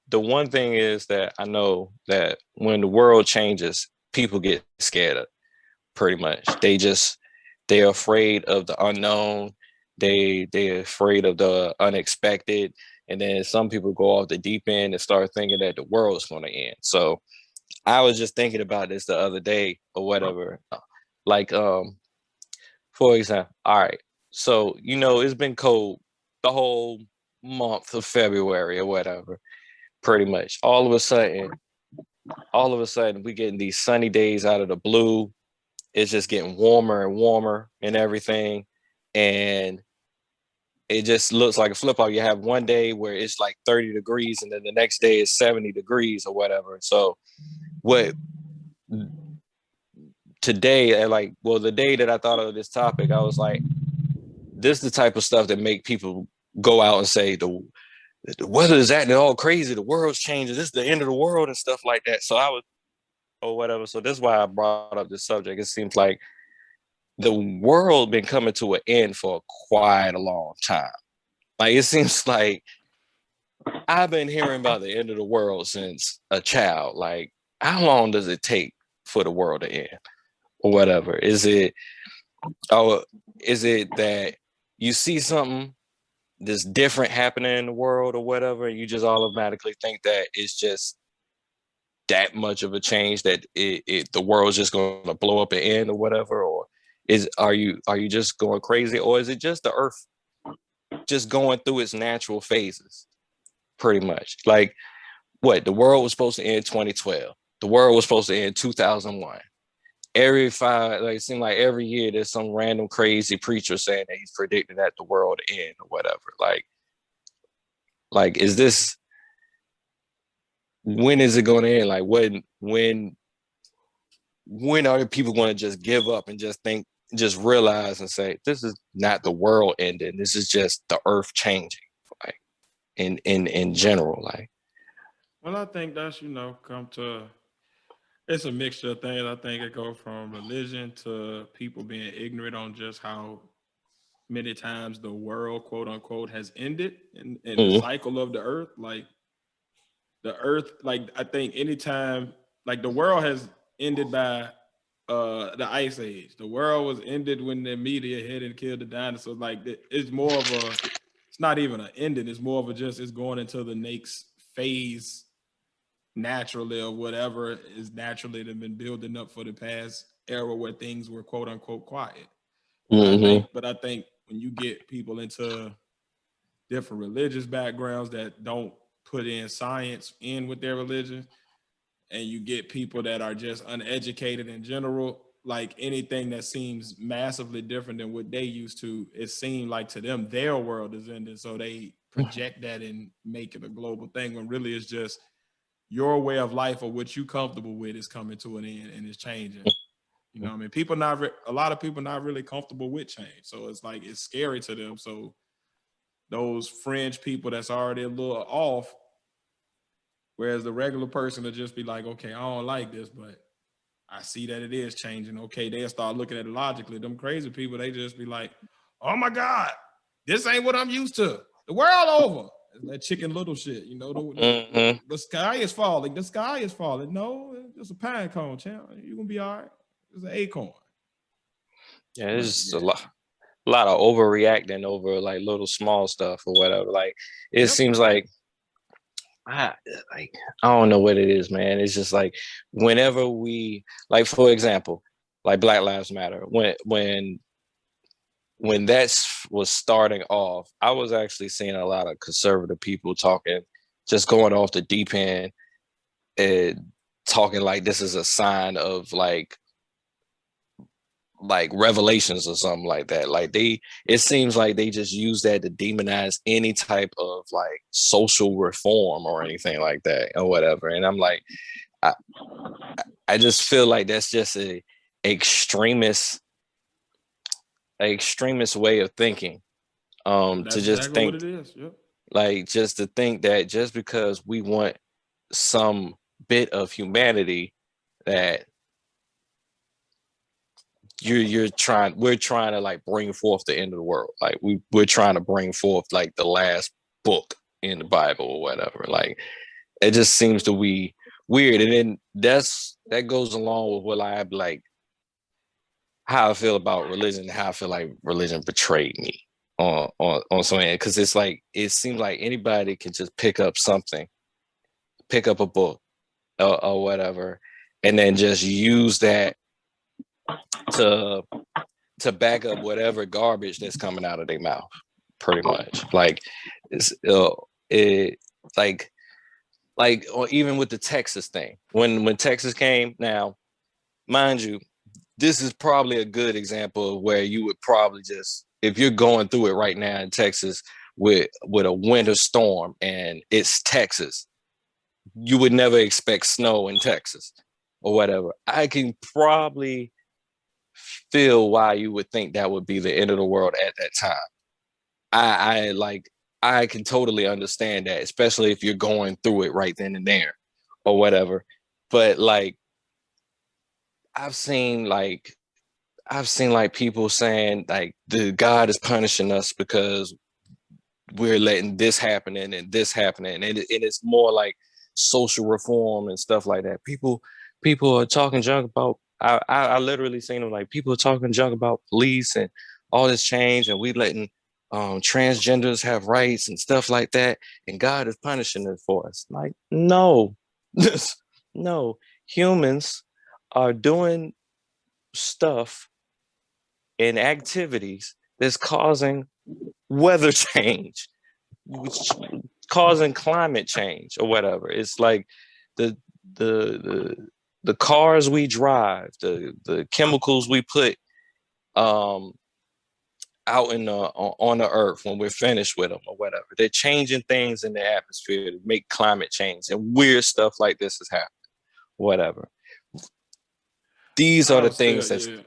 the one thing is that I know that when the world changes, people get scared, pretty much. They're afraid of the unknown. They're afraid of the unexpected. And then some people go off the deep end and start thinking that the world's going to end. So I was just thinking about this the other day or whatever. Like, for example, all right. So, it's been cold the whole month of February or whatever, pretty much. All of a sudden, we getting these sunny days out of the blue. It's just getting warmer and warmer and everything. And it just looks like a flip-flop. You have one day where it's like 30 degrees and then the next day is 70 degrees or whatever. So today, the day that I thought of this topic, I was like, this is the type of stuff that make people go out and say the weather is acting all crazy, the world's changing, this is the end of the world and stuff like that. So I was, or whatever. So that's why I brought up this subject. It seems like the world been coming to an end for quite a long time. Like, it seems like I've been hearing about the end of the world since a child. Like, how long does it take for the world to end or whatever? Is it that you see something that's different happening in the world or whatever, and you just automatically think that it's just that much of a change that the world's just going to blow up and end or whatever? Or are you just going crazy, or is it just the earth just going through its natural phases, pretty much? Like, what, the world was supposed to end 2012, the world was supposed to end 2001. It seemed like every year there's some random crazy preacher saying that he's predicting that the world will end or whatever. Like, is this, when is it going to end? Like, when are the people going to just give up and just realize and say, this is not the world ending, this is just the earth changing, like, in general? Like, well, I think that's, it's a mixture of things. I think it goes from religion to people being ignorant on just how many times the world, quote unquote, has ended in the cycle of the earth. Like, the earth, like, I think anytime, like, the world has ended by the ice age. The world was ended when the meteor hit and killed the dinosaurs. Like, it's more of it's not even an ending. It's more of it's going into the next phase naturally, or whatever is naturally that been building up for the past era where things were, quote unquote, quiet. But I think when you get people into different religious backgrounds that don't put in science in with their religion, and you get people that are just uneducated in general, like, anything that seems massively different than what they used to, it seemed like to them their world is ending. So they project that and make it a global thing, when really it's just your way of life or what you comfortable with is coming to an end and it's changing. You know what I mean? A lot of people not really comfortable with change. So it's like, it's scary to them. So those fringe people that's already a little off, whereas the regular person will just be like, okay, I don't like this, but I see that it is changing. Okay, they'll start looking at it logically. Them crazy people, they just be like, oh my God, this ain't what I'm used to. The world over. That Chicken Little shit, the sky is falling. The sky is falling. No, it's just a pine cone, champ. You're gonna be all right. It's an acorn. Yeah, it's just a lot of overreacting over like little small stuff or whatever. Like, it seems like I like I don't know what it is, man. It's just like whenever we like, for example, like Black Lives Matter, when that was starting off, I was actually seeing a lot of conservative people talking, just going off the deep end and talking like this is a sign of like revelations or something like that. Like it seems like they just use that to demonize any type of like social reform or anything like that or whatever. And I'm like, I, I just feel like that's just a extremist way of thinking. That's To just exactly what think it is. Yep. like just to think that just because we want some bit of humanity that we're trying to like bring forth the end of the world. Like we're trying to bring forth like the last book in the Bible or whatever. Like it just seems to be weird. And then that goes along with what I like how I feel about religion, how I feel like religion betrayed me on something. Because it's like it seems like anybody can just pick up something, pick up a book or whatever, and then just use that to back up whatever garbage that's coming out of their mouth, pretty much. Like it's it or even with the Texas thing. When Texas came, now, mind you, this is probably a good example of where you would probably just, if you're going through it right now in Texas with a winter storm and it's Texas, you would never expect snow in Texas or whatever. I can probably feel why you would think that would be the end of the world at that time. I can totally understand that, especially if you're going through it right then and there or whatever. But like I've seen like people saying like the God is punishing us because we're letting this happen and this happening. And it's more like social reform and stuff like that. People are talking junk about I literally seen them like people are talking junk about police and all this change and we letting transgenders have rights and stuff like that, and God is punishing it for us. Like, no, no, humans are doing stuff and activities that's causing weather change, causing climate change or whatever. It's like the the the cars we drive, the chemicals we put out in on the earth when we're finished with them or whatever. They're changing things in the atmosphere to make climate change, and weird stuff like this is happening. Whatever. These are the things that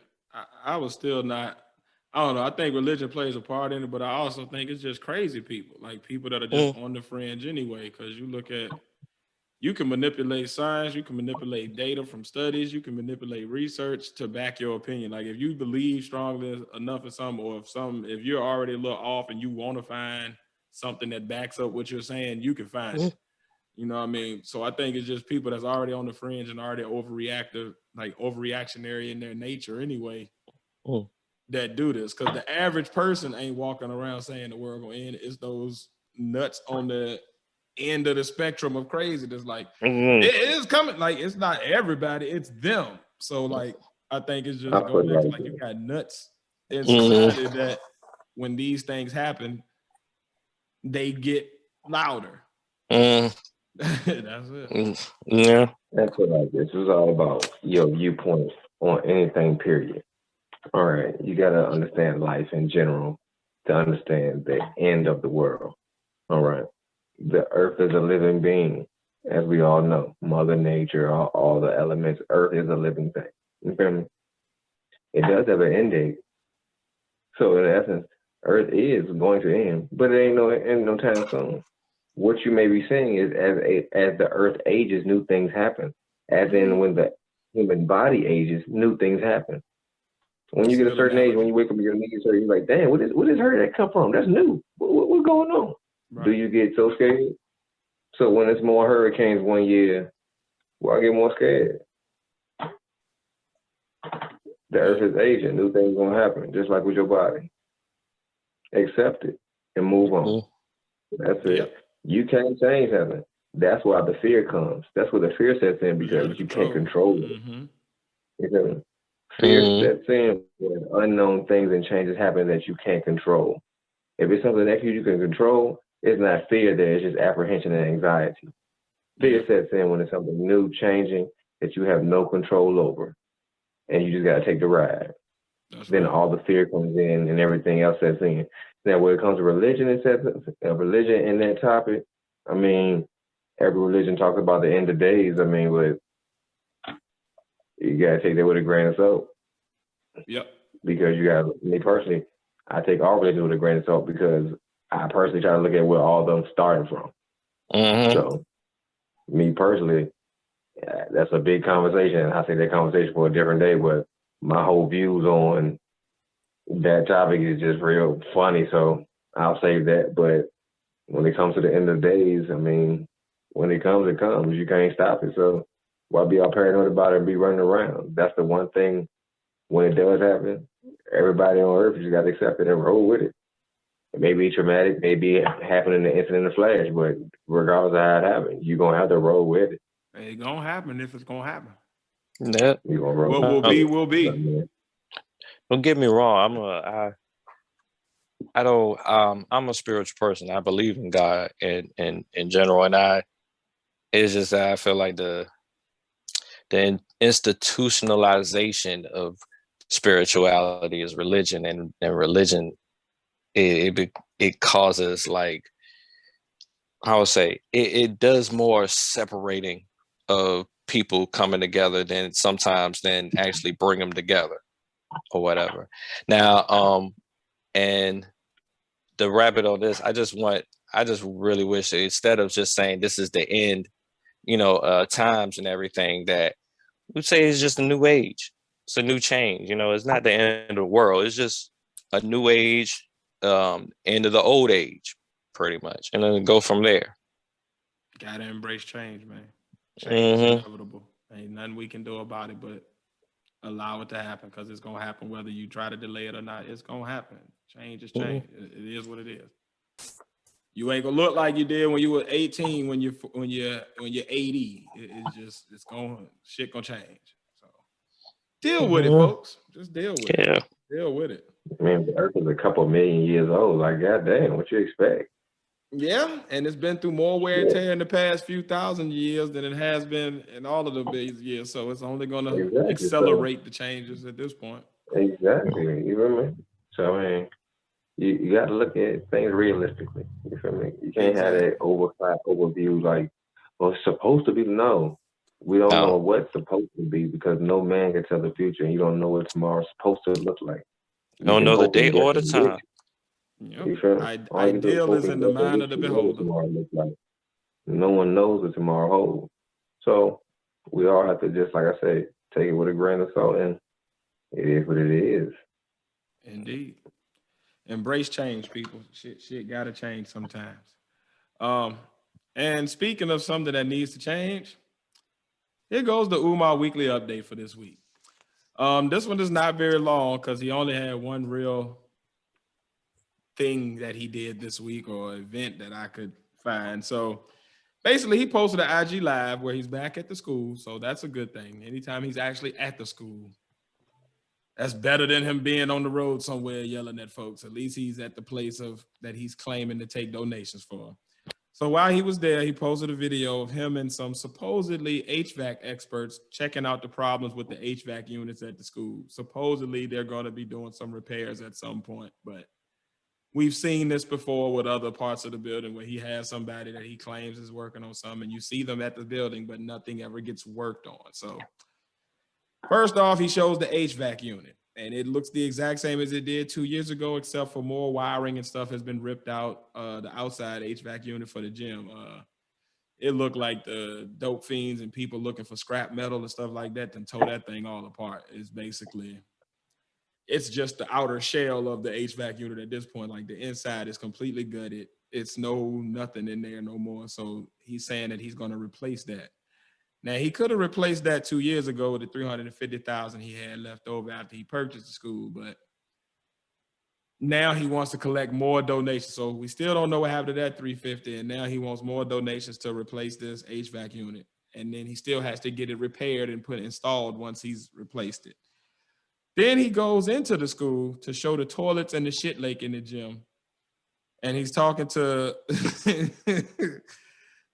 I was still not. I don't know. I think religion plays a part in it, but I also think it's just crazy people, like people that are just on the fringe anyway. Because you can manipulate science, you can manipulate data from studies, you can manipulate research to back your opinion. Like if you believe strongly enough in something, or if you're already a little off and you want to find something that backs up what you're saying, you can find it. You know what I mean? So I think it's just people that's already on the fringe and already overreactive, like overreactionary in their nature anyway, that do this. Because the average person ain't walking around saying the world gonna end. It's those nuts on the end of the spectrum of crazy that's like, it is coming. Like, it's not everybody, it's them. So like, I think it's just go back to like, you got nuts in society that when these things happen, they get louder. That's it. Yeah. That's what this is all about. Your viewpoint on anything, period. All right. You got to understand life in general to understand the end of the world. All right. The earth is a living being, as we all know. Mother Nature, all the elements. Earth is a living thing. You feel me? It does have an end date. So in essence, Earth is going to end, but it ain't no time soon. What you may be saying is as the Earth ages, new things happen. As in when the human body ages, new things happen. When you get a certain age, when you wake up, your knees hurt. You're like, "Damn, where does hurt that come from? That's new. What's going on?" Right. Do you get so scared? So when it's more hurricanes one year, well, I get more scared. The Earth is aging. New things gonna happen, just like with your body. Accept it and move on. That's it. You can't change heaven. that's why the fear comes. That's where the fear sets in because you can't control it. Mm-hmm. You feel me? Fear sets in when unknown things and changes happen that you can't control. If it's something that you can control, it's not fear there, it's just apprehension and anxiety. Fear sets in when it's something new, changing, that you have no control over. And you just got to take the ride. Then all the fear comes in and everything else sets in. Now, when it comes to religion and religion in that topic, I mean, every religion talks about the end of days. I mean, but you got to take that with a grain of salt. Yep. Because you got, me personally, I take all religion with a grain of salt because I personally try to look at where all of them started from. So, me personally, that's a big conversation. I say that conversation for a different day, but my whole views on that topic is just real funny. So I'll save that. But when it comes to the end of days, I mean, when it comes, it comes. You can't stop it. So why be all paranoid about it and be running around? That's the one thing when it does happen, everybody on earth just got to accept it and roll with it. It may be traumatic, maybe happen in the instant in the flash, but regardless of how it happens, you're going to have to roll with it. It's going to happen if it's going to happen. Yeah. What will be, will be. Don't get me wrong. I'm a spiritual person. I believe in God and in general. And it's just that I feel like the institutionalization of spirituality is religion, and religion, it causes, like, I would say, it does more separating of people coming together than actually bring them together or whatever. Now, and the rabbit on this, I just really wish that instead of just saying this is the end, times and everything, that we'd say it's just a new age. It's a new change. It's not the end of the world. It's just a new age, end of the old age, pretty much. And then go from there. Gotta embrace change, man. Change is inevitable. Ain't nothing we can do about it but allow it to happen, because it's gonna happen whether you try to delay it or not. It's gonna happen. Change is change. It is what it is. You ain't gonna look like you did when you were 18. When you're 80, it's going, shit gonna change. So deal with it, folks. Just deal with it. Deal with it. Man, the Earth is a couple million years old. Like, goddamn, what you expect? Yeah, and it's been through more wear and tear in the past few thousand years than it has been in all of the billions of years. So it's only going to accelerate the changes at this point. Exactly. You feel me? So, I mean, you got to look at things realistically. You feel me? You can't have that overview like, well, it's supposed to be. No, we don't know what's supposed to be because no man can tell the future, and you don't know what tomorrow's supposed to look like. You don't know the day or the time. Yep. Ideal is in the mind of the beholder. No one knows what tomorrow holds. So we all have to, just like I said, take it with a grain of salt, and it is what it is. Indeed. Embrace change, people. Shit gotta change sometimes. And speaking of something that needs to change, here goes the Umar weekly update for this week. This one is not very long because he only had one real thing that he did this week, or event that I could find. So basically, he posted an IG live where he's back at the school. So that's a good thing. Anytime he's actually at the school, that's better than him being on the road somewhere yelling at folks. At least he's at the place that he's claiming to take donations for. So while he was there, he posted a video of him and some supposedly HVAC experts checking out the problems with the HVAC units at the school. Supposedly, they're going to be doing some repairs at some point, but we've seen this before with other parts of the building where he has somebody that he claims is working on something, and you see them at the building, but nothing ever gets worked on. So first off, he shows the HVAC unit, and it looks the exact same as it did 2 years ago, except for more wiring and stuff has been ripped out. The outside HVAC unit for the gym, it looked like the dope fiends and people looking for scrap metal and stuff like that and tore that thing all apart. It's just the outer shell of the HVAC unit at this point. Like, the inside is completely gutted. It's nothing in there no more. So he's saying that he's going to replace that. Now, he could have replaced that 2 years ago with the $350,000 he had left over after he purchased the school, but now he wants to collect more donations. So we still don't know what happened to that 350. And now he wants more donations to replace this HVAC unit. And then he still has to get it repaired and installed once he's replaced it. Then he goes into the school to show the toilets and the shit lake in the gym. And he's talking to,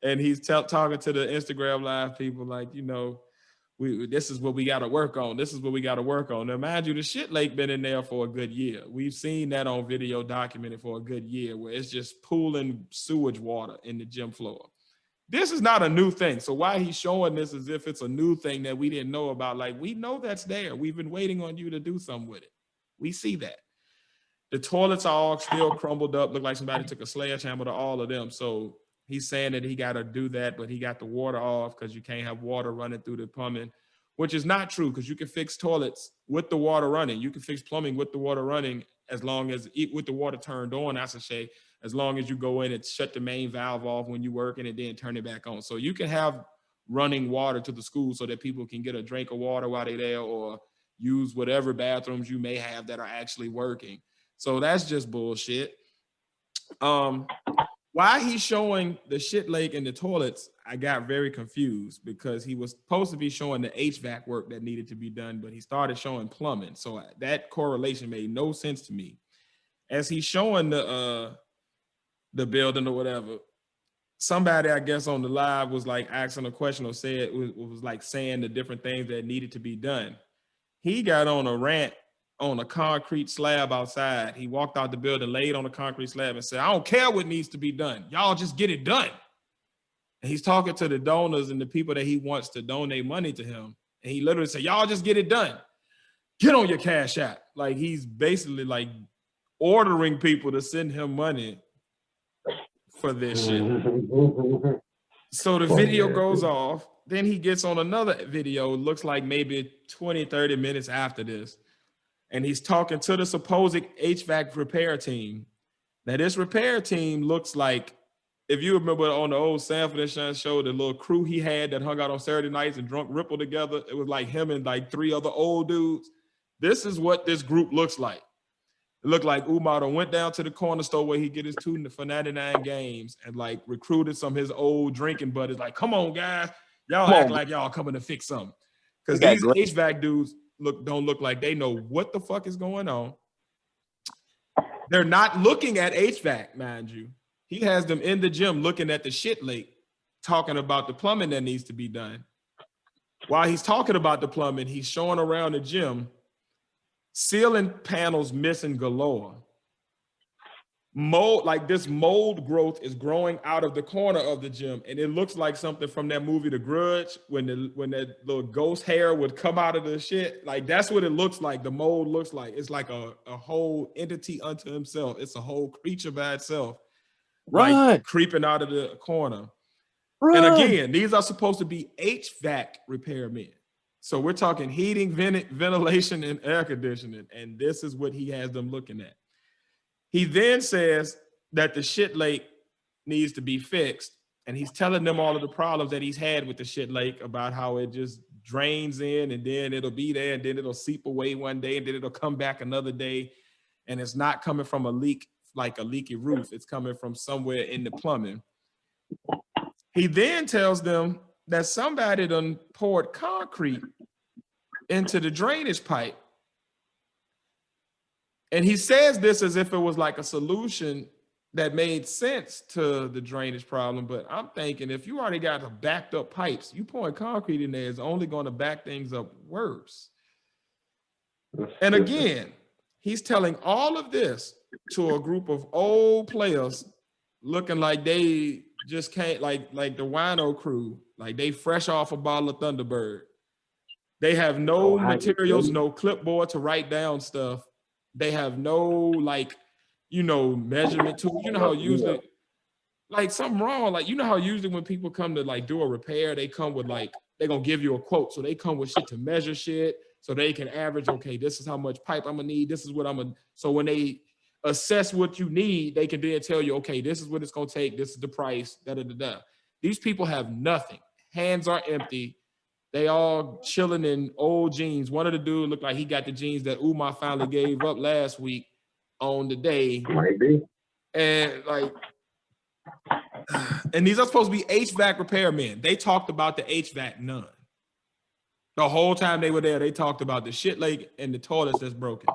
and he's talking to the Instagram Live people like, you know, this is what we got to work on. This is what we got to work on. Now, mind you, the shit lake been in there for a good year. We've seen that on video documented for a good year where it's just pooling sewage water in the gym floor. This is not a new thing. So why he's showing this as if it's a new thing that we didn't know about, like, we know that's there. We've been waiting on you to do something with it. We see that. The toilets are all still crumbled up. Look like somebody took a sledgehammer to all of them. So he's saying that he got to do that, but he got the water off because you can't have water running through the plumbing, which is not true because you can fix toilets with the water running. You can fix plumbing with the water running as long as, with the water turned on, I should say, as long as you go in and shut the main valve off when you're working and then turn it back on. So you can have running water to the school so that people can get a drink of water while they're there or use whatever bathrooms you may have that are actually working. So that's just bullshit. Why he's showing the shit lake and the toilets, I got very confused because he was supposed to be showing the HVAC work that needed to be done, but he started showing plumbing. So that correlation made no sense to me. As he's showing the building or whatever, somebody, I guess, on the live was like asking a question or said, was like saying the different things that needed to be done. He got on a rant on a concrete slab outside. He walked out the building, laid on a concrete slab and said, I don't care what needs to be done. Y'all just get it done. And he's talking to the donors and the people that he wants to donate money to him. And he literally said, y'all just get it done. Get on your Cash App. Like he's basically like ordering people to send him money for this shit. So the video goes off. Then he gets on another video, looks like maybe 20, 30 minutes after this. And he's talking to the supposed HVAC repair team. Now this repair team looks like, if you remember on the old Sanford and Son show, the little crew he had that hung out on Saturday nights and drunk Ripple together, it was like him and like 3 other old dudes. This is what this group looks like. It looked like Umar went down to the corner store where he get his 2 for 99 games and like recruited some of his old drinking buddies. Like, come on, guys. Y'all act like y'all coming to fix something. Because these HVAC dudes don't look like they know what the fuck is going on. They're not looking at HVAC, mind you. He has them in the gym looking at the shit lake, talking about the plumbing that needs to be done. While he's talking about the plumbing, he's showing around the gym, ceiling panels missing galore. Mold, like this mold growth is growing out of the corner of the gym, and it looks like something from that movie The Grudge, when that little ghost hair would come out of the shit. Like that's what it looks like. The mold looks like it's like a whole entity unto himself. It's a whole creature by itself, like creeping out of the corner. And again, these are supposed to be HVAC repairmen. So we're talking heating, ventilation, and air conditioning, and this is what he has them looking at. He then says that the shit lake needs to be fixed, and he's telling them all of the problems that he's had with the shit lake about how it just drains in and then it'll be there and then it'll seep away one day and then it'll come back another day, and it's not coming from a leak, like a leaky roof. It's coming from somewhere in the plumbing. He then tells them that somebody done poured concrete into the drainage pipe. And he says this as if it was like a solution that made sense to the drainage problem. But I'm thinking if you already got the backed up pipes, you pouring concrete in there is only going to back things up worse. And again, he's telling all of this to a group of old players looking like they just can't, like the Wino crew, like they fresh off a bottle of Thunderbird. They have no materials, no clipboard to write down stuff. They have no, like, you know, measurement tools. You know how usually, like something wrong, like, you know how usually when people come to like do a repair, they come with like, they're going to give you a quote. So they come with shit to measure shit so they can average, okay, this is how much pipe I'm going to need. This is what I'm going to, so when they assess what you need, they can then tell you, okay, this is what it's going to take. This is the price, da-da-da-da. These people have nothing. Hands are empty. They all chilling in old jeans. One of the dudes looked like he got the jeans that Umar finally gave up last week. on the day. Might be. And like, and these are supposed to be HVAC repairmen. They talked about the HVAC none. The whole time they were there, they talked about the shit lake and the toilets that's broken.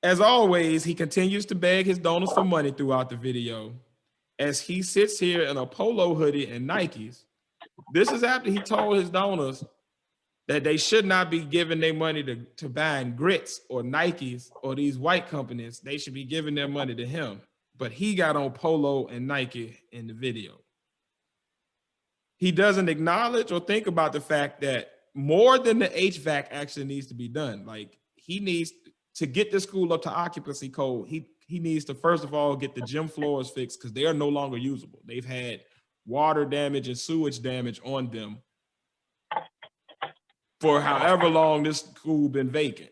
As always, he continues to beg his donors for money throughout the video as he sits here in a polo hoodie and Nikes. This is after he told his donors that they should not be giving their money to buying grits or Nikes or these white companies. They should be giving their money to him. But he got on polo and Nike in the video. He doesn't acknowledge or think about the fact that more than the HVAC actually needs to be done. Like, he needs to get the school up to occupancy code. He needs to, first of all, get the gym floors fixed because they are no longer usable. They've had water damage and sewage damage on them for however long this school been vacant.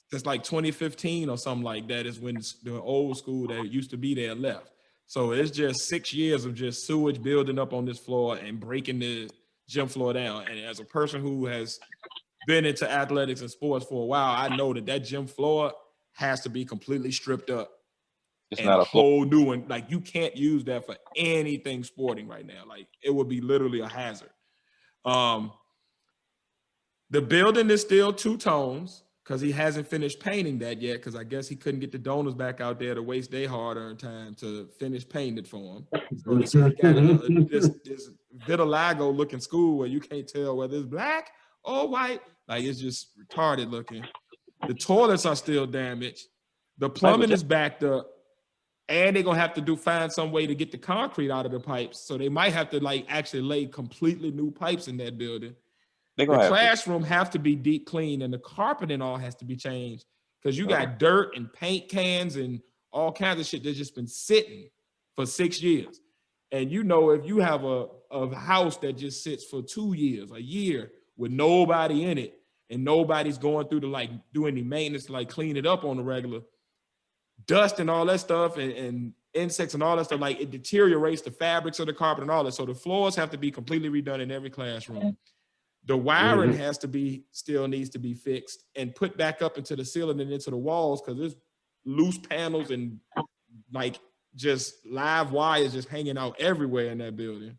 Since like 2015 or something like that is when the old school that used to be there left. So it's just 6 years of just sewage building up on this floor and breaking the gym floor down. And as a person who has been into athletics and sports for a while, I know that gym floor has to be completely stripped up. It's and not a whole new one. Like, you can't use that for anything sporting right now. Like, it would be literally a hazard. The building is still two tones because he hasn't finished painting that yet, because I guess he couldn't get the donors back out there to waste their hard-earned time to finish painting it for him. So he's got this vitiligo-looking school where you can't tell whether it's black or white. Like, it's just retarded looking. The toilets are still damaged. The plumbing is backed up. And they're gonna have to find some way to get the concrete out of the pipes. So they might have to like actually lay completely new pipes in that building. The classroom have to be deep cleaned, and the carpet and all has to be changed because you got dirt and paint cans and all kinds of shit that's just been sitting for 6 years. And you know, if you have a house that just sits for 2 years, a year with nobody in it, and nobody's going through to like do any maintenance to like clean it up on the regular, dust and all that stuff and insects and all that stuff, like, it deteriorates the fabrics of the carpet and all that. So the floors have to be completely redone in every classroom. The wiring still needs to be fixed and put back up into the ceiling and into the walls because there's loose panels and like just live wires just hanging out everywhere in that building.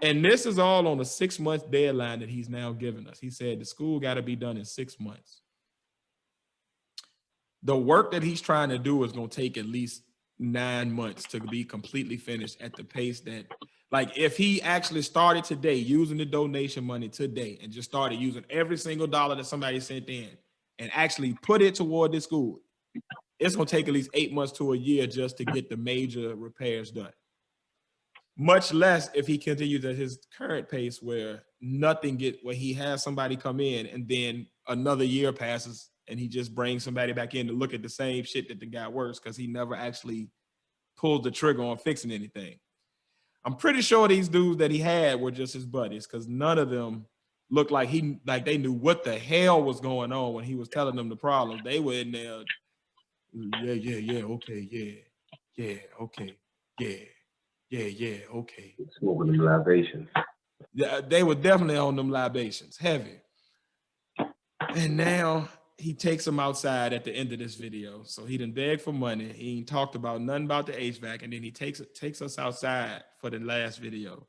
And this is all on a 6-month deadline that he's now given us. He said the school got to be done in 6 months. The work that he's trying to do is going to take at least 9 months to be completely finished at the pace that, like, if he actually started today using the donation money today and just started using every single dollar that somebody sent in and actually put it toward this school, it's going to take at least 8 months to a year just to get the major repairs done. Much less if he continues at his current pace where where he has somebody come in and then another year passes and he just brings somebody back in to look at the same shit that the guy works because he never actually pulled the trigger on fixing anything. I'm pretty sure these dudes that he had were just his buddies because none of them looked like they knew what the hell was going on when he was telling them the problem. They were in there, okay. Smoking them libations. Yeah, they were definitely on them libations, heavy. And now he takes them outside at the end of this video. So he done begged for money. He ain't talked about nothing about the HVAC. And then he takes us outside for the last video.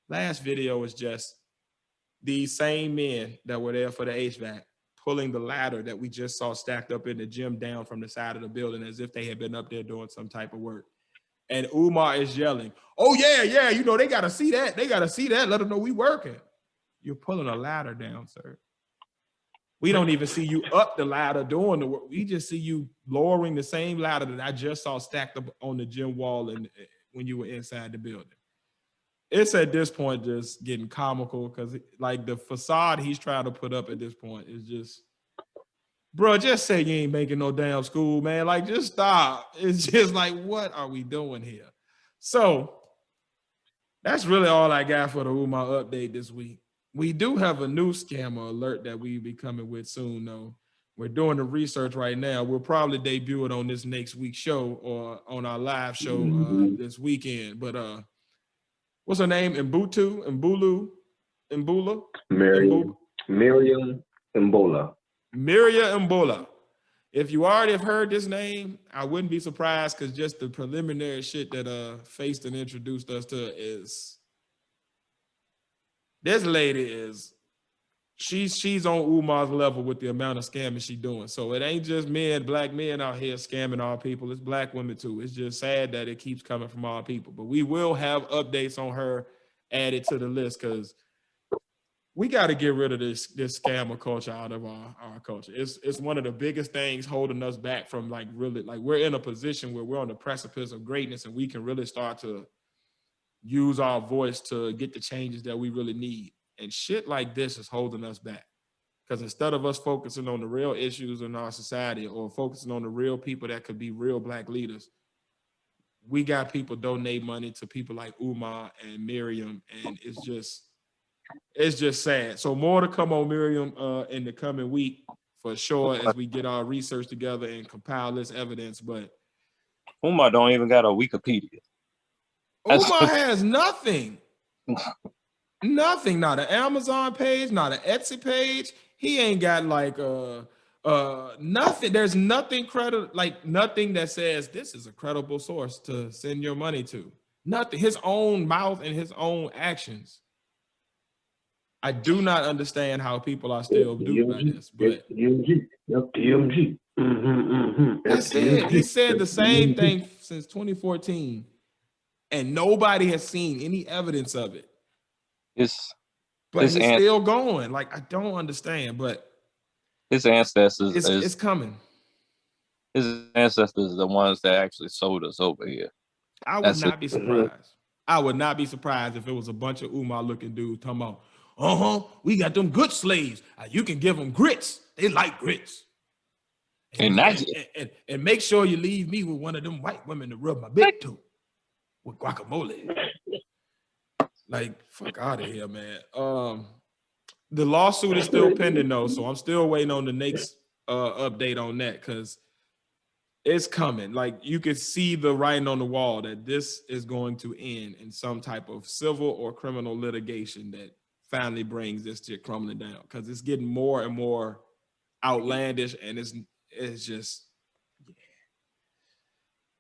Last video was just these same men that were there for the HVAC pulling the ladder that we just saw stacked up in the gym down from the side of the building as if they had been up there doing some type of work. And Umar is yelling, oh, yeah, you know, they got to see that. They got to see that. Let them know we working. You're pulling a ladder down, sir. We don't even see you up the ladder doing the work. We just see you lowering the same ladder that I just saw stacked up on the gym wall and when you were inside the building. It's at this point just getting comical because like the facade he's trying to put up at this point is just, bro, just say you ain't making no damn school, man. Like, just stop. It's just like, what are we doing here? So that's really all I got for the Umar update this week. We do have a new scammer alert that we'll be coming with soon, though. We're doing the research right now. We'll probably debut it on this next week's show or on our live show this weekend. But what's her name? Mbula? Miriam Mbola. Miriam Mbola. if you already have heard this name, I wouldn't be surprised because just the preliminary shit that Faiston introduced us to is this lady is she's on Umar's level with the amount of scamming she's doing. So it ain't just black men out here scamming our people. It's black women too. It's just sad that it keeps coming from our people. But we will have updates on her added to the list because we got to get rid of this scammer culture out of our culture. It's one of the biggest things holding us back from like really, like we're in a position where we're on the precipice of greatness and we can really start to use our voice to get the changes that we really need. And shit like this is holding us back. Because instead of us focusing on the real issues in our society or focusing on the real people that could be real black leaders, we got people donate money to people like Umar and Miriam, and it's just sad. So more to come on Miriam in the coming week for sure as we get our research together and compile this evidence. But Umar don't even got a Wikipedia. Umar has nothing. Nothing. Not an Amazon page, not an Etsy page. He ain't got like nothing. There's nothing nothing that says this is a credible source to send your money to. Nothing. His own mouth and his own actions. I do not understand how people are still duped by this, but DMG. that's it. He said the same thing since 2014, and nobody has seen any evidence of it. But he's still going. Like, I don't understand, but his ancestors it's coming. His ancestors are the ones that actually sold us over here. I would not be surprised. I would not be surprised if it was a bunch of Umar looking dudes talking about, we got them good slaves. You can give them grits. They like grits. And make sure you leave me with one of them white women to rub my bit to with guacamole. Like, fuck out of here, man. The lawsuit is still pending though, so I'm still waiting on the next update on that because it's coming. Like, you can see the writing on the wall that this is going to end in some type of civil or criminal litigation that finally brings this shit crumbling down because it's getting more and more outlandish and it's just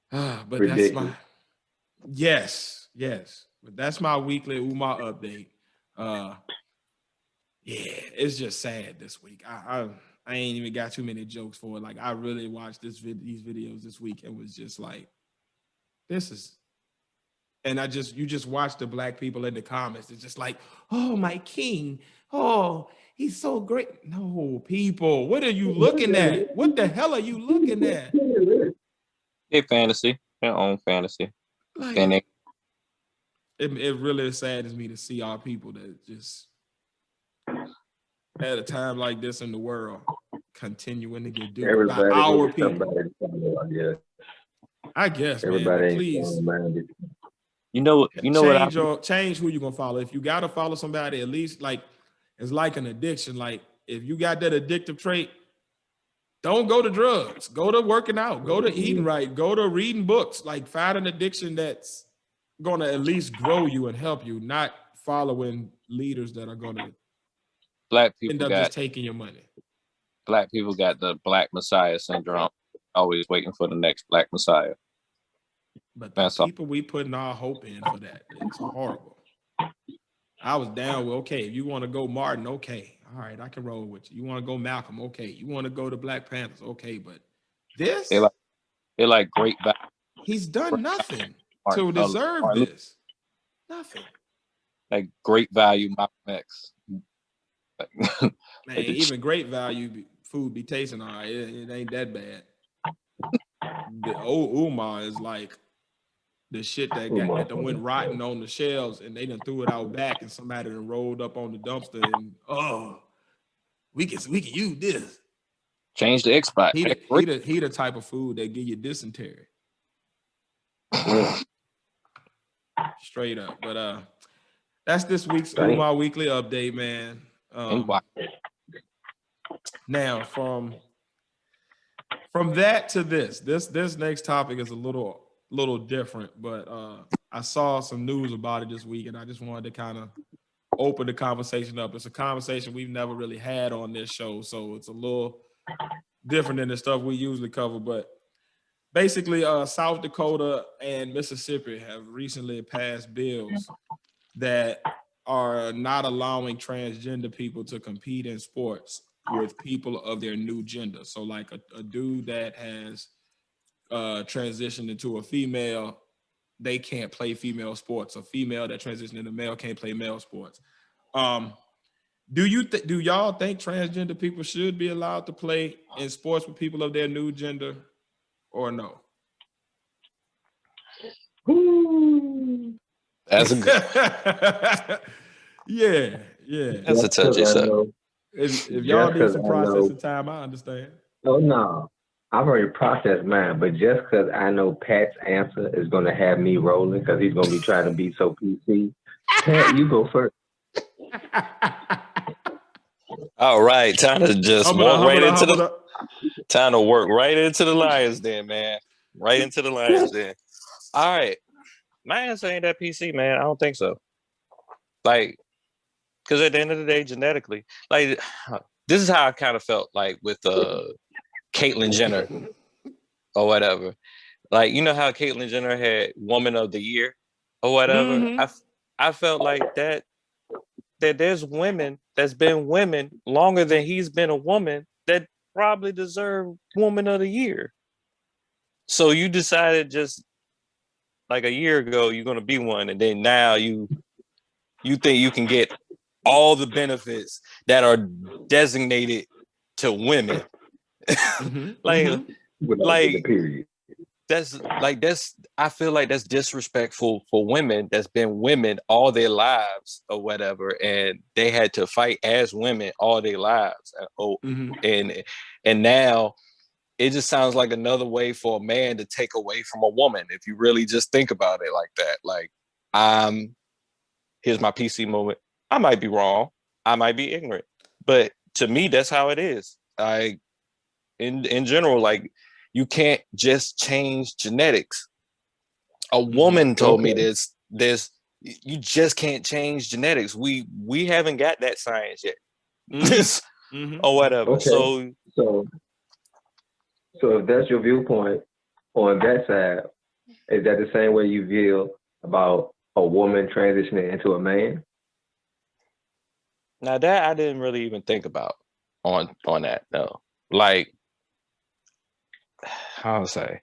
but ridiculous. That's yes. But that's my weekly Umar update. It's just sad this week. I ain't even got too many jokes for it. Like, I really watched these videos this week and was just like, this is, and you just watch the black people in the comments. It's just like, oh, my king. Oh, he's so great. No, people, what are you looking at? What the hell are you looking at? Their fantasy, their own fantasy. Like, and it really saddens me to see our people that just at a time like this in the world continuing to get duped by our people. I guess, everybody, man, please. You know what? Change who you're gonna follow. If you gotta follow somebody, at least like it's like an addiction. Like, if you got that addictive trait, don't go to drugs. Go to working out. Go to eating right. Go to reading books. Like, find an addiction that's gonna at least grow you and help you, not following leaders that are gonna end up just taking your money. Black people got the Black Messiah syndrome. Always waiting for the next Black Messiah. But the people we putting our hope in for that, it's horrible. I was down with, okay, if you want to go Martin, okay. All right, I can roll with you. You want to go Malcolm, okay. You want to go to Black Panthers, okay. But this? They're like great value. He's done nothing to deserve this. Nothing. Like great value Malcolm X. Man, even great value food be tasting all right. It ain't that bad. The old Umar is like the shit that went rotten on the shelves and they done threw it out back and somebody done rolled up on the dumpster and we can use this. Change the X-Box. He the type of food that give you dysentery. Straight up. But that's this week's Umar Weekly Update, man. Now from that to this next topic is a little different, but I saw some news about it this week and I just wanted to kind of open the conversation up. It's a conversation we've never really had on this show, so it's a little different than the stuff we usually cover, but basically, South Dakota and Mississippi have recently passed bills that are not allowing transgender people to compete in sports with people of their new gender. So, like a dude that has transitioned into a female, they can't play female sports. A female that transitioned into male can't play male sports. Do y'all think transgender people should be allowed to play in sports with people of their new gender, or no? That's a good, yeah. that's a touchy subject. If y'all need some processing time, I understand. Oh no, I've already processed mine, but just because I know Pat's answer is going to have me rolling because he's going to be trying to be so PC. Pat, you go first. All right, time to just time to work right into the Lions den, man. Right into the Lions den. All right. My answer ain't that PC, man. I don't think so. Like, because at the end of the day, genetically, like, this is how I kind of felt like with Caitlyn Jenner or whatever. Like, you know how Caitlyn Jenner had Woman of the Year or whatever? Mm-hmm. I felt like that there's women that's been women longer than he's been a woman that probably deserve Woman of the Year. So you decided just like a year ago you're going to be one, and then now you think you can get all the benefits that are designated to women. Mm-hmm. like the period. That's I feel like that's disrespectful for women that's been women all their lives or whatever, and they had to fight as women all their lives. And now it just sounds like another way for a man to take away from a woman if you really just think about it like that. Like, here's my PC moment. I might be wrong. I might be ignorant. But to me, that's how it is. In general, like, you can't just change genetics. A woman told me this. You just can't change genetics. We haven't got that science yet. Or whatever. Okay. So if that's your viewpoint on that side, is that the same way you feel about a woman transitioning into a man? Now that I didn't really even think about on that though. Like, how to say?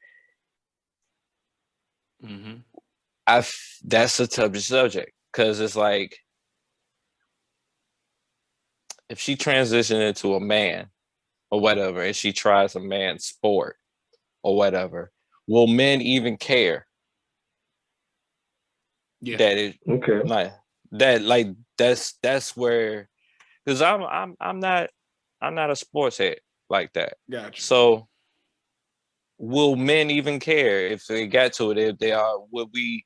That's a tough subject because it's like, if she transitioned into a man or whatever, and she tries a man's sport or whatever, will men even care? Yeah. That is okay. Like that. Like that's where, because I'm not a sports head like that. Gotcha. So will men even care if they got to it? If they are, would we?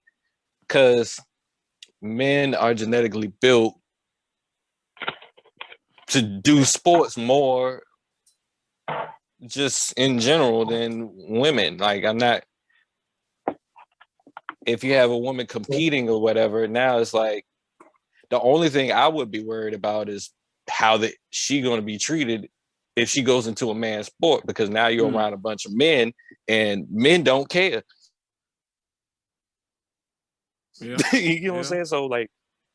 Because men are genetically built to do sports more, just in general, than women. Like, I'm not. If you have a woman competing or whatever, now it's like the only thing I would be worried about is how she going to be treated if she goes into a man's sport, because now you're around a bunch of men and men don't care. Yeah. You know what I'm saying? So, like,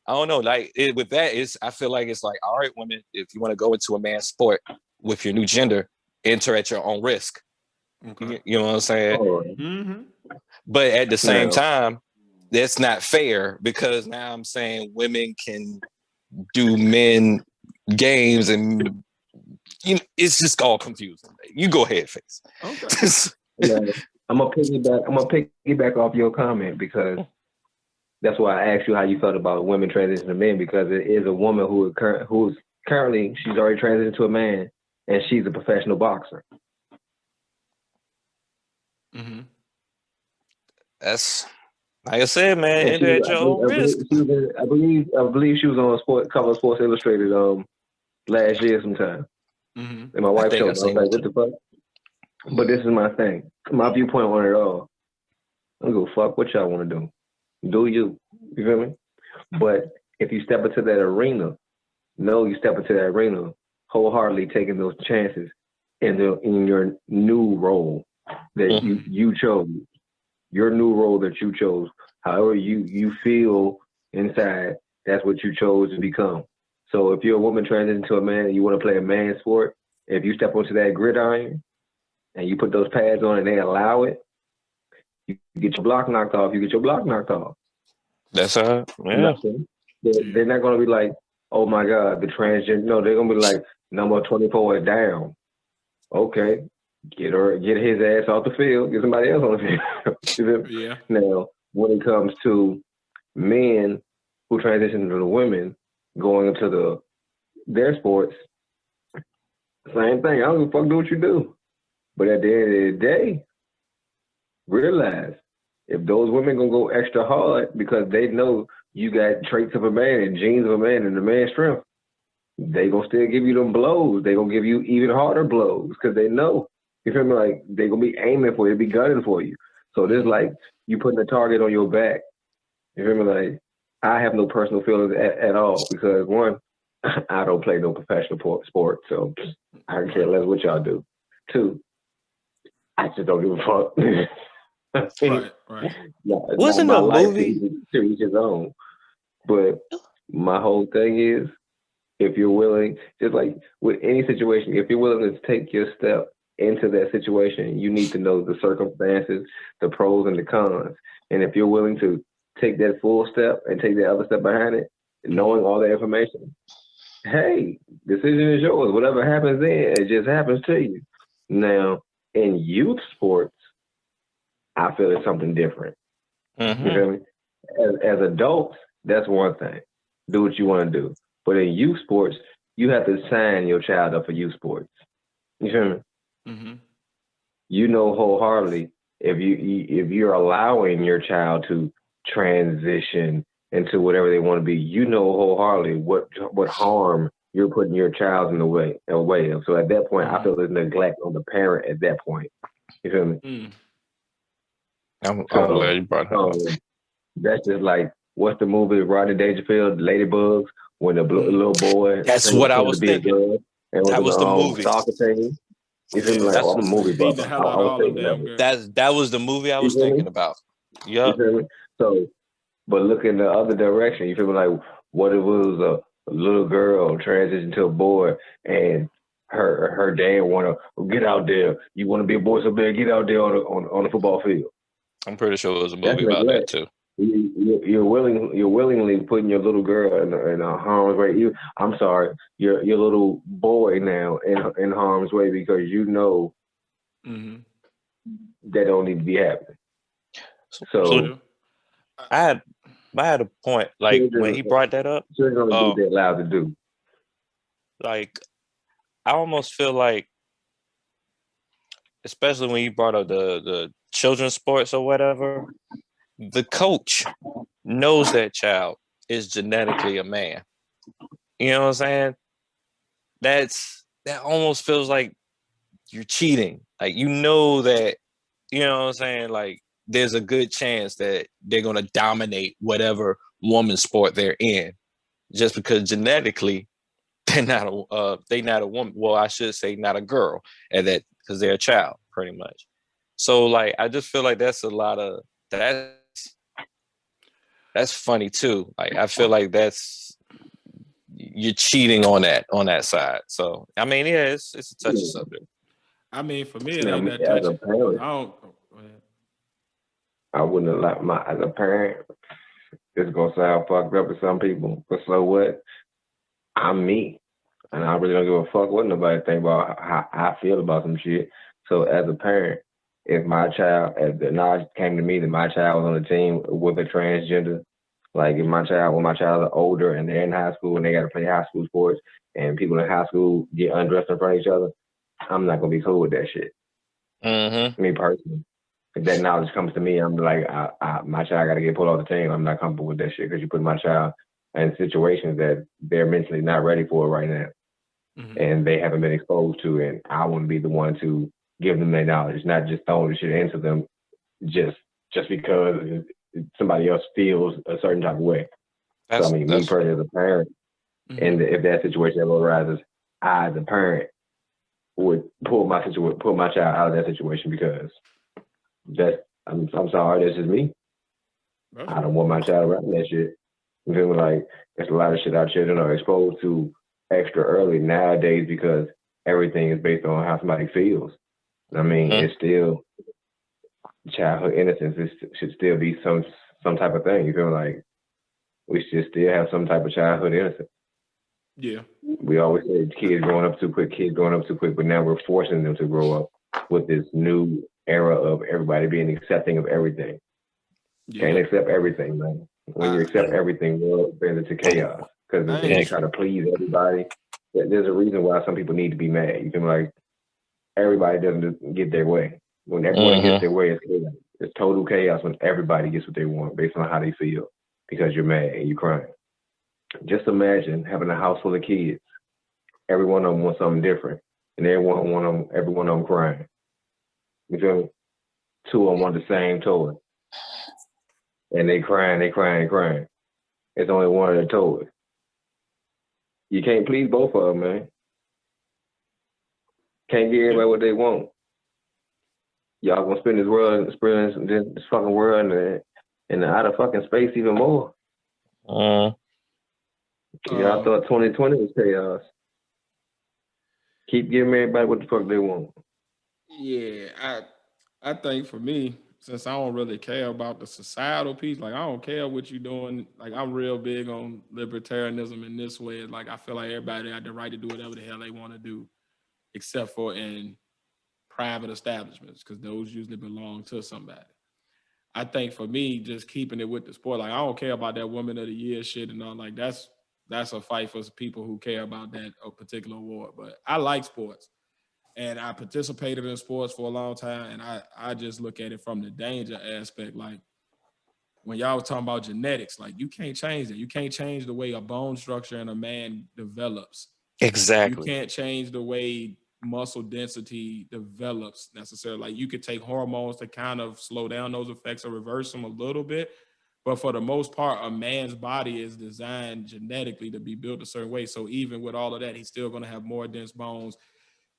I don't know. Like, with that, I feel like it's like, all right, women, if you want to go into a man's sport with your new gender, enter at your own risk. Okay. You know what I'm saying? But at the same time, that's not fair, because now I'm saying women can do men games, and it's just all confusing. You go ahead, Face. Okay. I'm gonna piggyback off your comment, because that's why I asked you how you felt about women transitioning to men, because it is a woman who's currently, she's already transitioned to a man, and she's a professional boxer. That's, like I said, man. Enter at your own risk. I believe she was on cover of Sports Illustrated last year sometime. And my wife showed me. I was like, what the fuck? But this is my thing. My viewpoint on it all. I don't give a fuck what y'all want to do. Do you? You feel me? But if you step into that arena, you step into that arena wholeheartedly taking those chances in your new role that you chose, your new role that you chose. However you feel inside, that's what you chose to become. So if you're a woman transitioning to a man and you want to play a man sport, if you step onto that gridiron and you put those pads on and they allow it, you get your block knocked off. You get your block knocked off. That's yeah. They're not going to be like, oh my God, the transgender. No, they're going to be like, number 24 is down. Okay, get his ass off the field. Get somebody else on the field. Yeah. Now, when it comes to men who transition to the women going into their sports, same thing. I don't give a fuck, do what you do. But at the end of the day, realize if those women gonna go extra hard because they know you got traits of a man and genes of a man and the man's strength, they gonna still give you them blows. They gonna give you even harder blows because they know. You feel me? Like they gonna be aiming for you, be gunning for you. So this like you putting a target on your back. You feel me? Like I have no personal feelings at all because one, I don't play no professional sport, so I don't care less what y'all do. Two, I just don't give a fuck. Right. Wasn't a movie to each his own? But my whole thing is, if you're willing, just like with any situation, if you're willing to take your step into that situation, you need to know the circumstances, the pros and the cons. And if you're willing to take that full step and take the other step behind it, knowing all the information, hey, decision is yours. Whatever happens then, it just happens to you. Now, in youth sports, I feel it's something different. You feel me? As adults, that's one thing. Do what you want to do. But in youth sports, you have to sign your child up for youth sports. You feel me? Mm-hmm. You know wholeheartedly if you're allowing your child to transition into whatever they want to be, you know wholeheartedly what harm you're putting your child in the way of. So at that point, I feel there's neglect on the parent at that point. You feel me? I'm glad you brought that up. That's just like, what's the movie Rodney Dangerfield, Ladybugs, when the little boy. That's what I was thinking. That was the movie. Soccer team. You feel me? Like, I'm a movie buff. I was thinking that was the movie I was thinking about. Yeah. You feel me? So, but look in the other direction. You feel me? Like, what if it was a little girl transition to a boy and her dad want to get out there. You want to be a boy so bad, get out there on the football field. I'm pretty sure it was a movie about that too. You're willingly putting your little girl in harm's way. I'm sorry, your little boy now in harm's way because you know that don't need to be happening. So I had a point like when he brought that up. Children do what they're allowed to do. Like I almost feel like, especially when you brought up the children's sports or whatever, the coach knows that child is genetically a man. You know what I'm saying? That almost feels like you're cheating. Like, you know that, you know what I'm saying? Like, there's a good chance that they're going to dominate whatever woman's sport they're in just because genetically they're not a woman. Well, I should say not a girl, and that because they're a child, pretty much. So, like, I just feel like that's a lot of that's funny too. Like, I feel like you're cheating on that side. So, I mean, yeah, it's a touchy subject. I mean, for me, it ain't that touchy. I wouldn't allow as a parent. It's gonna sound fucked up to some people, but so what? I'm me, and I really don't give a fuck what nobody think about how I feel about some shit. So as a parent, if my child, if the knowledge came to me that my child was on the team with a transgender, like when my child is older and they're in high school and they got to play high school sports and people in high school get undressed in front of each other, I'm not gonna be cool with that shit. Me personally. If that knowledge comes to me, I'm like, my child got to get pulled off the team. I'm not comfortable with that shit because you put my child in situations that they're mentally not ready for right now, and they haven't been exposed to. And I want to be the one to give them that knowledge, not just throw the shit into them just because somebody else feels a certain type of way. So I mean, me personally as a parent, and if that situation ever arises, I as a parent would pull my child out of that situation because I'm sorry, that's just me. I don't want my child around that shit. You feel me? Like, there's a lot of shit our children are exposed to extra early nowadays because everything is based on how somebody feels. I mean, it's still childhood innocence. It should still be some type of thing. You feel me? Like, we should still have some type of childhood innocence. Yeah. We always say kids growing up too quick, but now we're forcing them to grow up with this new era of everybody being accepting of everything. Yeah. Can't accept everything, man. When you accept everything, world bends into chaos. Because if you try to please everybody, there's a reason why some people need to be mad. You can like, everybody doesn't get their way. When everyone gets their way, it's chaos. It's total chaos when everybody gets what they want based on how they feel because you're mad and you're crying. Just imagine having a house full of kids. Every one of them wants something different, and every one of them crying. You feel me? Two of them want the same toy, and they crying. It's only one of the toys. You can't please both of them, man. Can't give everybody what they want. Y'all gonna spend this fucking world in the outer fucking space even more. Y'all thought 2020 was chaos. Keep giving everybody what the fuck they want. Yeah, I think for me, since I don't really care about the societal piece, like I don't care what you're doing. Like I'm real big on libertarianism in this way. Like I feel like everybody had the right to do whatever the hell they want to do, except for in private establishments, because those usually belong to somebody. I think for me, just keeping it with the sport, like I don't care about that Woman of the Year shit and all. Like that's a fight for people who care about that particular award. But I like sports, and I participated in sports for a long time, and I just look at it from the danger aspect. Like when y'all was talking about genetics, like you can't change that. You can't change the way a bone structure in a man develops. Exactly. You can't change the way muscle density develops necessarily. Like you could take hormones to kind of slow down those effects or reverse them a little bit. But for the most part, a man's body is designed genetically to be built a certain way. So even with all of that, he's still going to have more dense bones.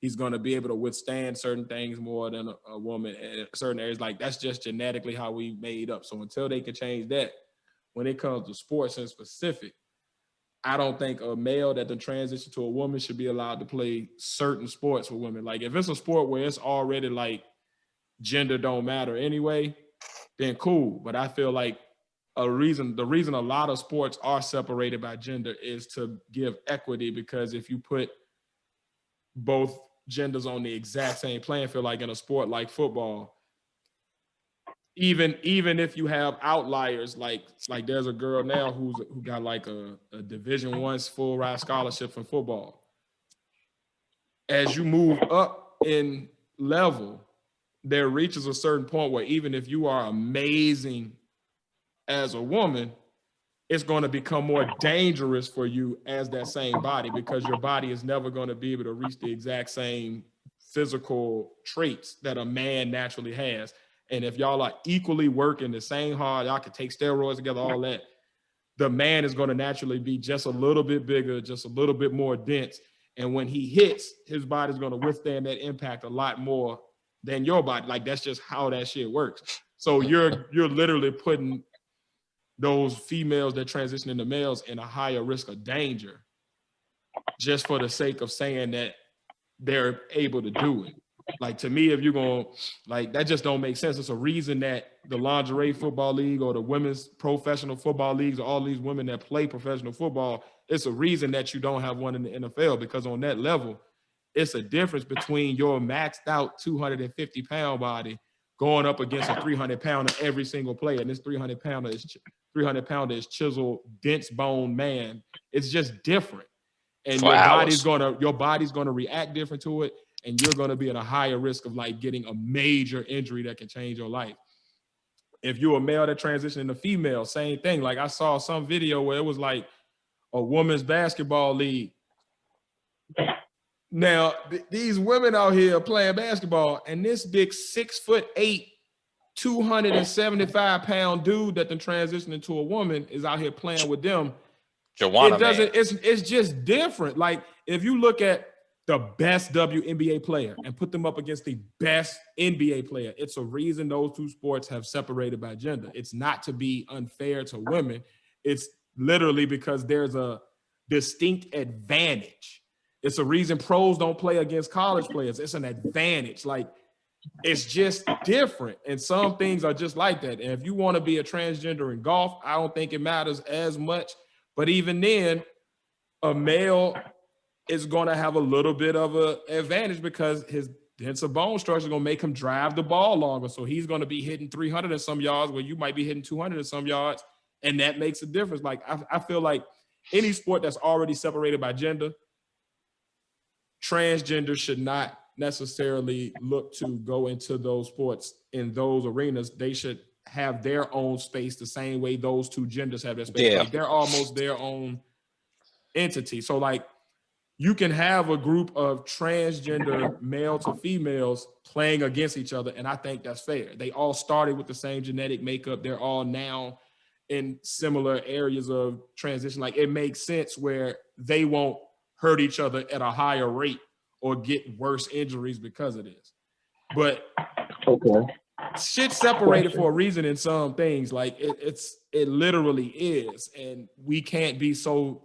He's going to be able to withstand certain things more than a woman in certain areas. Like that's just genetically how we made up. So until they can change that, when it comes to sports in specific, I don't think a male that the transition to a woman should be allowed to play certain sports with women. Like if it's a sport where it's already like gender don't matter anyway, then cool. But I feel like the reason a lot of sports are separated by gender is to give equity, because if you put both genders on the exact same playing field, like in a sport like football, even if you have outliers, like there's a girl now who got like a Division I full ride scholarship for football. As you move up in level, there reaches a certain point where even if you are amazing as a woman, it's going to become more dangerous for you as that same body, because your body is never going to be able to reach the exact same physical traits that a man naturally has. And if y'all are equally working the same hard, y'all can take steroids together, all that, the man is going to naturally be just a little bit bigger, just a little bit more dense. And when he hits, his body's going to withstand that impact a lot more than your body. Like that's just how that shit works. So you're literally putting those females that transition into males in a higher risk of danger just for the sake of saying that they're able to do it. Like to me, if you're going to, like, that just don't make sense. It's a reason that the lingerie football league or the women's professional football leagues or all these women that play professional football, it's a reason that you don't have one in the NFL, because on that level, it's a difference between your maxed out 250 pound body going up against a 300 pounder every single play. And this 300 pounder is chiseled, dense bone man. It's just different. And your body's gonna react different to it, and you're gonna be at a higher risk of like getting a major injury that can change your life. If you're a male that transitioned into female, same thing. Like I saw some video where it was like a women's basketball league. Now these women out here playing basketball, and this big 6'8", 275 pound dude that then transitioned into a woman is out here playing with them. Joanna, it doesn't. Man. It's just different. Like if you look at the best WNBA player and put them up against the best NBA player. It's a reason those two sports have separated by gender. It's not to be unfair to women. It's literally because there's a distinct advantage. It's a reason pros don't play against college players. It's an advantage. Like, it's just different. And some things are just like that. And if you want to be a transgender in golf, I don't think it matters as much. But even then, a male is going to have a little bit of an advantage because his denser bone structure is going to make him drive the ball longer. So he's going to be hitting 300 and some yards where you might be hitting 200 and some yards. And that makes a difference. Like, I feel like any sport that's already separated by gender, transgender should not necessarily look to go into those sports in those arenas. They should have their own space the same way those two genders have their space. Yeah. Like, they're almost their own entity. So like, you can have a group of transgender male to females playing against each other, and I think that's fair. They all started with the same genetic makeup. They're all now in similar areas of transition. Like, it makes sense where they won't hurt each other at a higher rate or get worse injuries because of this. But Okay. shit's separated for a reason in some things. Like, it literally is, and we can't be so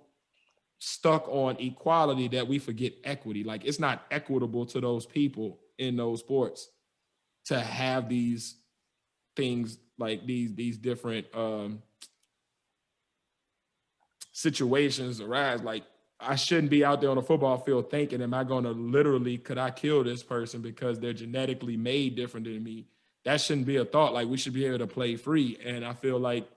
stuck on equality that we forget equity. Like, it's not equitable to those people in those sports to have these things, like these different situations arise. Like, I shouldn't be out there on a football field thinking, am I going to literally, could I kill this person because they're genetically made different than me? That shouldn't be a thought. Like, we should be able to play free. And I feel like,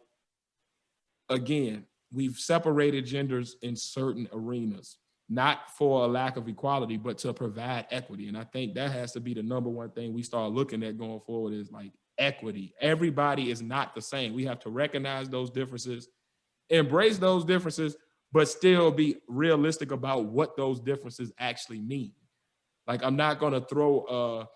again, we've separated genders in certain arenas, not for a lack of equality, but to provide equity. And I think that has to be the number one thing we start looking at going forward, is like equity. Everybody is not the same. We have to recognize those differences, embrace those differences, but still be realistic about what those differences actually mean. Like, I'm not going to throw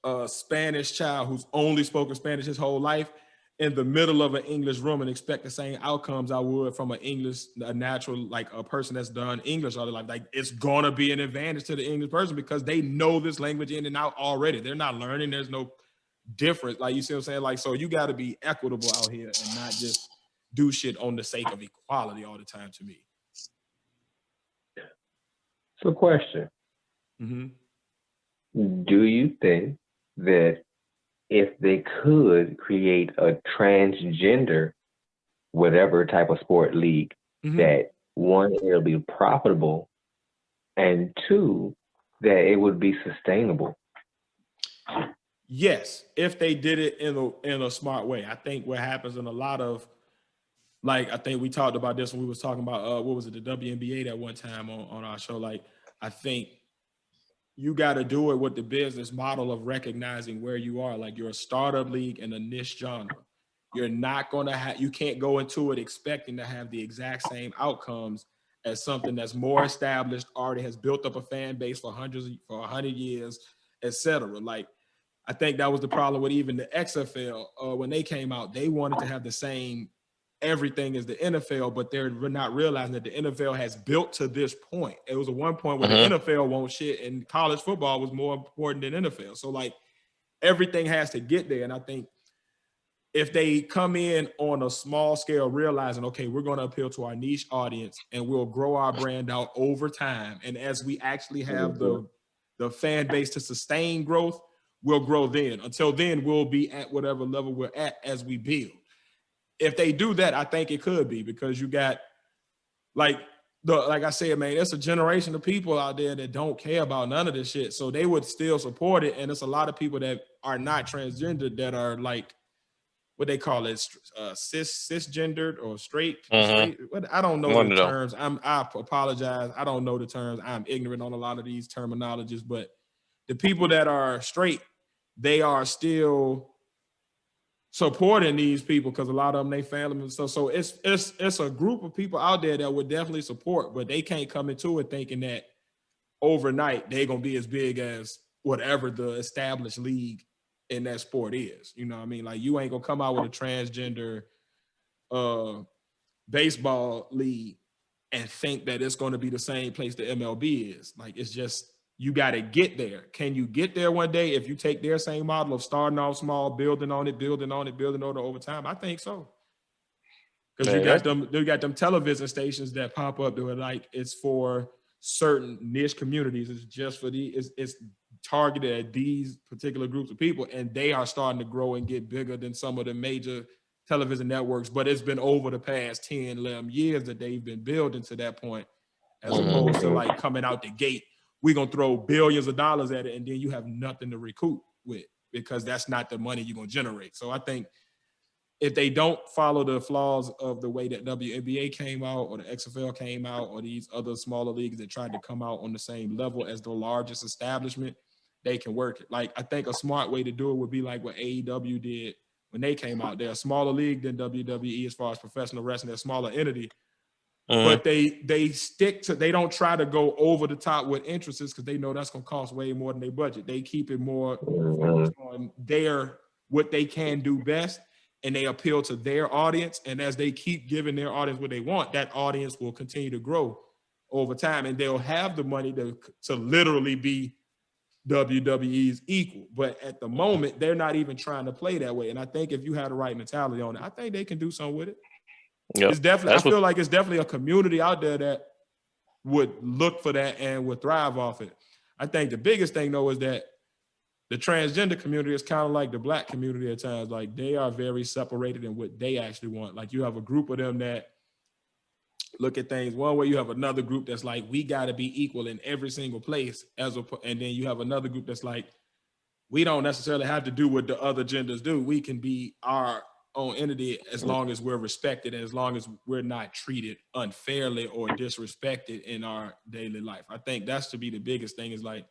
a Spanish child who's only spoken Spanish his whole life in the middle of an English room and expect the same outcomes I would from a natural, like a person that's done English all their life. Like, it's gonna be an advantage to the English person because they know this language in and out already. They're not learning. There's no difference. Like, you see what I'm saying? Like, so you got to be equitable out here and not just do shit on the sake of equality all the time, to me. So, question. Mm-hmm. Do you think that if they could create a transgender, whatever type of sport league, that one, it'll be profitable, and two, that it would be sustainable? Yes, if they did it in a smart way. I think what happens in a lot of, like, I think we talked about this when we was talking about what was it, the WNBA that one time on our show. Like, I think you got to do it with the business model of recognizing where you are. Like, you're a startup league in a niche genre. You're not going to have, you can't go into it expecting to have the exact same outcomes as something that's more established, already has built up a fan base for 100 years, etc. Like, I think that was the problem with even the XFL. When they came out, they wanted to have the same everything as the NFL, but they're not realizing that the NFL has built to this point. It was at one point where the NFL won't shit, and college football was more important than NFL. So, like, everything has to get there. And I think if they come in on a small scale, realizing, okay, we're going to appeal to our niche audience and we'll grow our brand out over time. And as we actually have the fan base to sustain growth, we'll grow then. Until then, we'll be at whatever level we're at as we build. If they do that, I think it could be, because you got, like I said, man, it's a generation of people out there that don't care about none of this shit. So they would still support it. And it's a lot of people that are not transgender that are, like, what they call it, cisgendered or straight. I don't know the terms. I apologize. I don't know the terms. I'm ignorant on a lot of these terminologies. But the people that are straight, they are still supporting these people because a lot of them, they family and stuff. So it's a group of people out there that would definitely support, but they can't come into it thinking that overnight they're gonna be as big as whatever the established league in that sport is. You know what I mean? Like, you ain't gonna come out with a transgender baseball league and think that it's going to be the same place the MLB is. Like, it's just, you got to get there. Can you get there one day if you take their same model of starting off small, building on it over time? I think so. Because you got them television stations that pop up that are like, it's for certain niche communities. It's just for it's targeted at these particular groups of people, and they are starting to grow and get bigger than some of the major television networks. But it's been over the past 10, 11 years that they've been building to that point, as opposed to like coming out the gate, we're going to throw billions of dollars at it, and then you have nothing to recoup with, because that's not the money you're going to generate. So I think if they don't follow the flaws of the way that WNBA came out, or the XFL came out, or these other smaller leagues that tried to come out on the same level as the largest establishment, they can work it. Like, I think a smart way to do it would be like what AEW did when they came out. They're a smaller league than WWE as far as professional wrestling. They're a smaller entity. But they stick to, they don't try to go over the top with interests, because they know that's going to cost way more than their budget. They keep it more focused on what they can do best, and they appeal to their audience. And as they keep giving their audience what they want, that audience will continue to grow over time, and they'll have the money to literally be WWE's equal. But at the moment, they're not even trying to play that way. And I think if you had the right mentality on it, I think they can do something with it. Yep. It's definitely, I feel like it's definitely a community out there that would look for that and would thrive off it. I think the biggest thing, though, is that the transgender community is kind of like the Black community at times. Like, they are very separated in what they actually want. Like, you have a group of them that look at things one way. You have another group that's like, we got to be equal in every single place. And then you have another group that's like, we don't necessarily have to do what the other genders do. We can be our own entity as long as we're respected, and as long as we're not treated unfairly or disrespected in our daily life. I think that's to be the biggest thing, is like,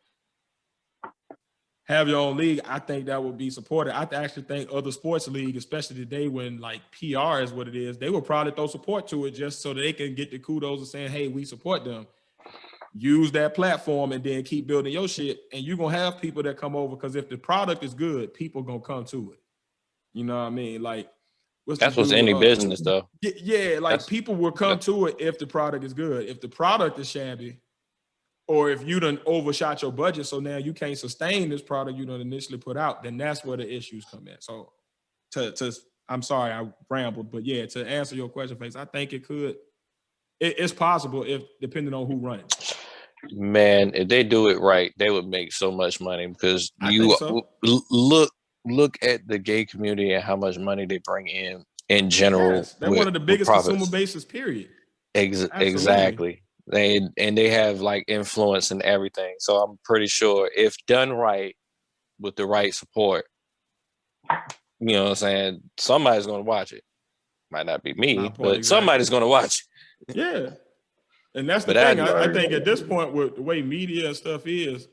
have your own league. I think that would be supported. I actually think other sports leagues, especially today when like PR is what it is, they will probably throw support to it just so they can get the kudos of saying, hey, we support them. Use that platform and then keep building your shit. And you're going to have people that come over, because if the product is good, people going to come to it. You know what I mean? Like, that's what's any business, though. Yeah, like, people will come to it if the product is good. If the product is shabby, or if you done overshot your budget, so now you can't sustain this product you done initially put out, then that's where the issues come in. So I'm sorry I rambled, but yeah, to answer your question, Face, I think it's possible, if depending on who runs it. Man, if they do it right, they would make so much money, because look at the gay community and how much money they bring in general. Yes, they're one of the biggest consumer bases, period. Exactly. They have like influence in everything. So I'm pretty sure if done right with the right support, you know what I'm saying, somebody's going to watch it. Might not be me, but somebody's going to watch it. Yeah. And that's the thing. I think at this point, with the way media and stuff is,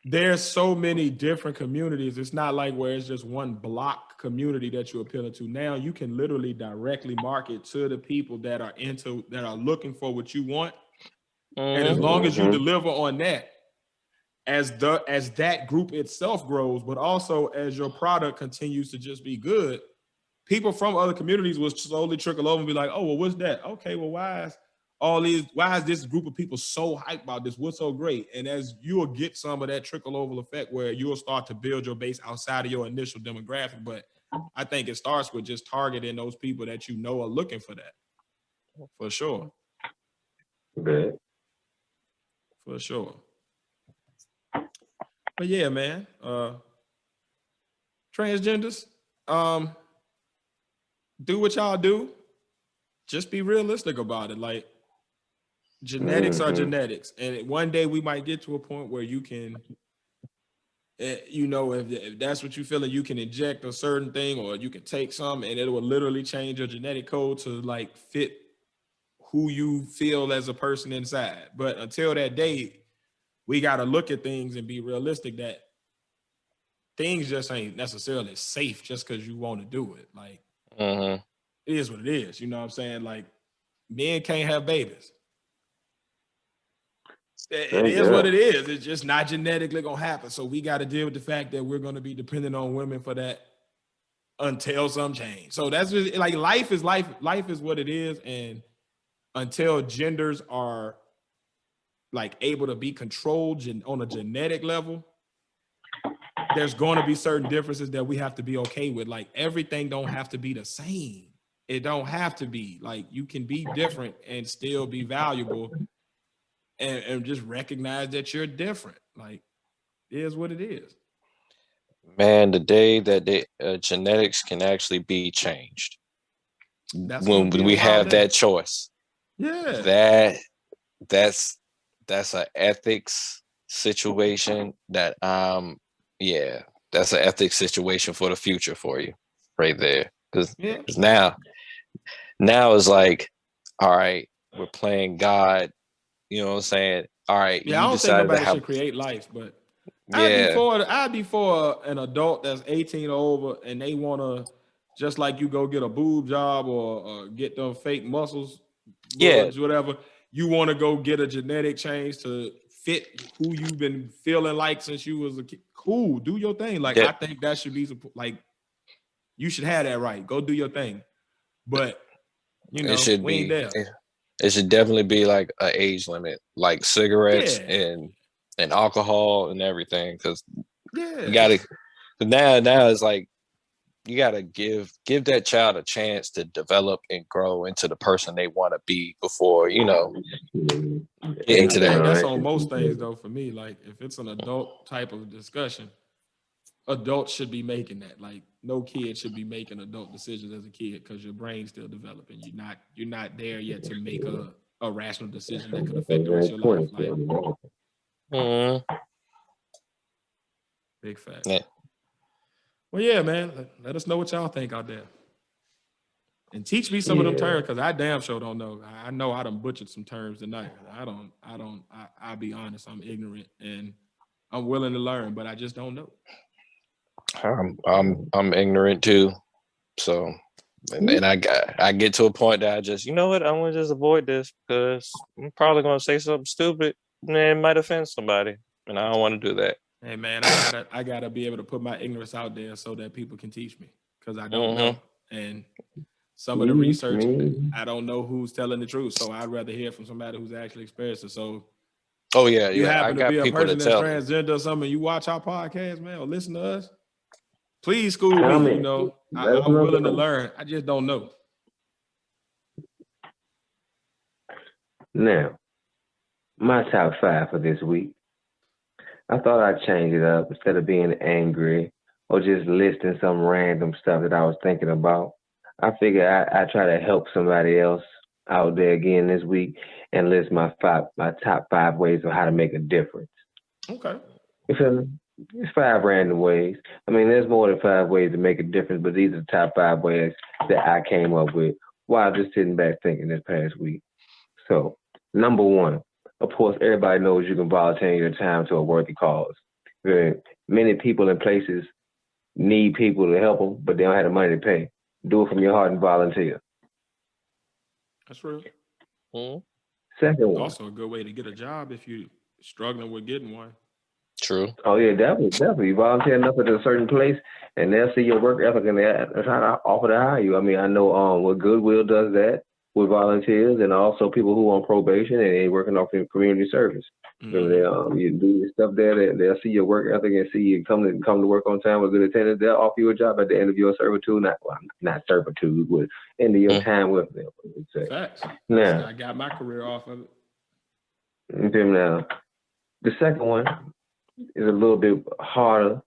there's so many different communities. It's not like where it's just one block community that you're appealing to. Now you can literally directly market to the people that are looking for what you want. And as long as you deliver on that, as that group itself grows, but also as your product continues to just be good, people from other communities will slowly trickle over and be like, oh, well, what's that? Okay, well, why is this group of people so hyped about this? What's so great? And as you'll get some of that trickle over effect where you'll start to build your base outside of your initial demographic. But I think it starts with just targeting those people that you know are looking for that. For sure. Good. For sure. But yeah, man. Transgenders, do what y'all do. Just be realistic about it. Like, genetics are genetics. And one day we might get to a point where you can, if that's what you feel, and you can inject a certain thing, or you can take some and it will literally change your genetic code to like fit who you feel as a person inside. But until that day, we got to look at things and be realistic that things just ain't necessarily safe just because you want to do it. Like, it is what it is. You know what I'm saying? Like, men can't have babies. It is what it is. It's just not genetically going to happen. So we got to deal with the fact that we're going to be dependent on women for that until some change. So that's just like, life is life. Life is what it is. And until genders are like able to be controlled on a genetic level, there's going to be certain differences that we have to be okay with. Like everything don't have to be the same. It don't have to be. Like you can be different and still be valuable, and just recognize that you're different. Like it is what it is. Man, the day that genetics can actually be changed, when we have that choice, yeah, that's an ethics situation that that's an ethics situation for the future for you right there. Because now it's like, all right, we're playing God, you know what I'm saying? All right, yeah, I don't think nobody should create life, but I'd be for an adult that's 18 or over and they want to, just like you go get a boob job or get them fake muscles, boobs, whatever. You want to go get a genetic change to fit who you've been feeling like since you was a kid. Cool, do your thing. Like I think that should be like you should have that right. Go do your thing. But you know, it should we ain't there. It should definitely be like an age limit, like cigarettes and alcohol and everything. Because you gotta now it's like you gotta give that child a chance to develop and grow into the person they want to be before get into that. That's on most things though. For me, like if it's an adult type of discussion, adults should be making that. Like no kid should be making adult decisions as a kid because your brain's still developing. You're not there yet to make a rational decision that could affect the rest of your life. Like, big fact. Yeah. Well, yeah, man. Let us know what y'all think out there. And teach me some of them terms because I damn sure don't know. I know I done butchered some terms tonight. I'll be honest, I'm ignorant and I'm willing to learn, but I just don't know. I'm ignorant too. So and I get to a point that I just, you know what, I'm gonna just avoid this because I'm probably gonna say something stupid and it might offend somebody. And I don't want to do that. Hey man, I gotta be able to put my ignorance out there so that people can teach me because I don't know. And some of the research, I don't know who's telling the truth. So I'd rather hear from somebody who's actually experienced it. So you happen to be a person that's transgender or something, you watch our podcast, man, or listen to us, please school me. You know, I'm willing to learn. I just don't know. Now, my top 5 for this week. I thought I'd change it up instead of being angry or just listing some random stuff that I was thinking about. I figured I try to help somebody else out there again this week and list my top 5 ways of how to make a difference. Okay. You feel me? It's 5 random ways. I mean, there's more than 5 ways to make a difference, but these are the top 5 ways that I came up with while just sitting back thinking this past week. So, number 1, of course, everybody knows you can volunteer your time to a worthy cause. Many people and places need people to help them, but they don't have the money to pay. Do it from your heart and volunteer. That's real. Second one. Also a good way to get a job if you're struggling with getting one. True. Oh yeah, definitely. You volunteer enough at a certain place, and they'll see your work ethic and they'll try to offer to hire you. I mean, I know what Goodwill does that with volunteers, and also people who are on probation and they working off in community service. So you do your stuff there, they'll see your work ethic and see you come to work on time with good attendance. They'll offer you a job at the end of your servitude, not servitude, but end of your time with them. Facts. Now, I got my career off of it. Now, the second one is a little bit harder,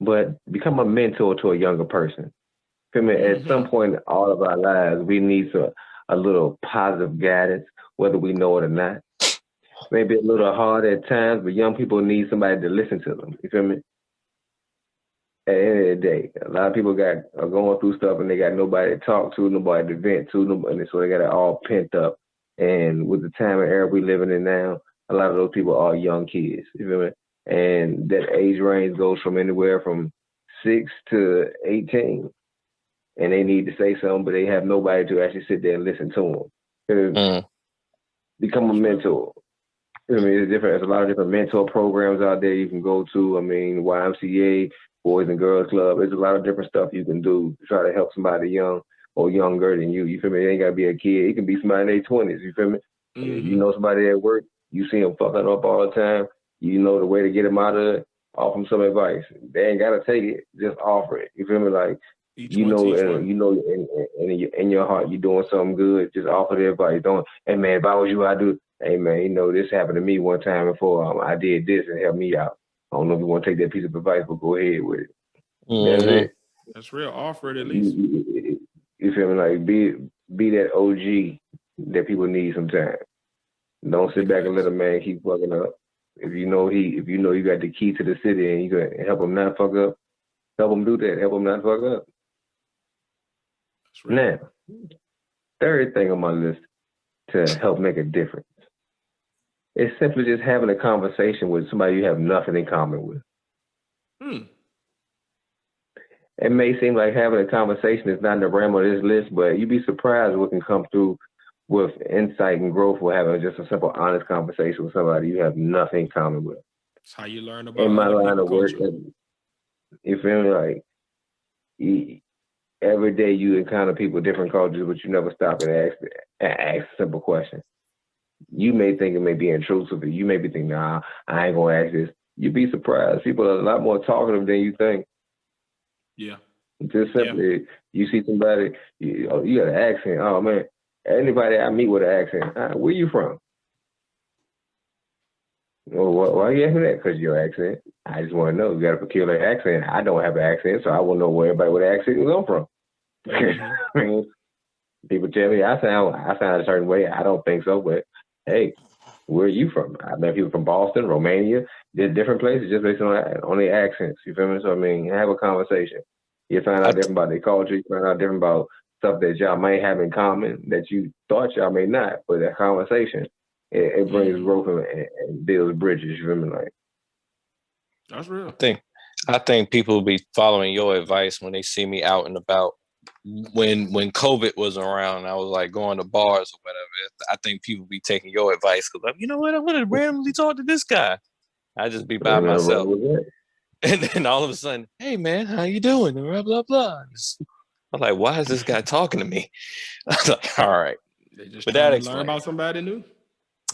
but become a mentor to a younger person. At some point in all of our lives, we need a little positive guidance, whether we know it or not. Maybe a little hard at times, but young people need somebody to listen to them. You feel me? At the end of the day, a lot of people are going through stuff and they got nobody to talk to, nobody to vent to, so they got it all pent up. And with the time and era we living in now, a lot of those people are young kids. You feel me? And that age range goes from anywhere from 6 to 18. And they need to say something, but they have nobody to actually sit there and listen to them. Become a mentor. I mean, there's a lot of different mentor programs out there you can go to. I mean, YMCA, Boys and Girls Club. There's a lot of different stuff you can do to try to help somebody young. or younger than you. You feel me? It ain't gotta be a kid. It can be somebody in their 20s. You feel me? If you know somebody at work, you see them fucking up all the time. You know the way to get them out of it. Offer them some advice. They ain't gotta take it. Just offer it. You feel me? Like you know, in your heart, you're doing something good. Just offer the advice. Don't. Hey man, if I was you, I'd do. Hey man, you know this happened to me one time before. I did this and helped me out. I don't know if you want to take that piece of advice, but go ahead with it. That's it. That's real. Offer it at least. You feel me? Like be that OG that people need sometimes. Don't sit back and let a man keep fucking up. If you know you got the key to the city and you can help him not fuck up, help him do that. Help him not fuck up. Now, third thing on my list to help make a difference is simply just having a conversation with somebody you have nothing in common with. It may seem like having a conversation is not in the realm of this list, but you'd be surprised what can come through with insight and growth with having just a simple, honest conversation with somebody you have nothing in common with. That's how you learn about in my other line of work. You feel me? Like every day you encounter people with different cultures, but you never stop and ask a simple question. You may think it may be intrusive, but you may be thinking, nah, I ain't gonna ask this. You'd be surprised. People are a lot more talkative than you think. Yeah. Just simply, you see somebody, you got an accent. Oh man, anybody I meet with an accent, where you from? Well, why are you asking that? Because your accent. I just want to know. You got a peculiar accent. I don't have an accent, so I want to know where everybody with an accent is come from. I mean, people tell me I sound a certain way. I don't think so, but hey, where are you from? I met people from Boston, Romania, different places just based on their accents. You feel me? So I mean, have a conversation. You find out different about their culture. You find out different about stuff that y'all may have in common that you thought y'all may not. But that conversation, it brings growth and builds bridges. You feel me? Like that's real. I think people will be following your advice when they see me out and about. When COVID was around, I was like going to bars or whatever. I think people be taking your advice because, you know what, I want to randomly talk to this guy. I just be by myself. And then all of a sudden, hey man, how you doing? And blah, blah, blah. I'm like, why is this guy talking to me? I was like, all right. They just trying to learn about somebody new.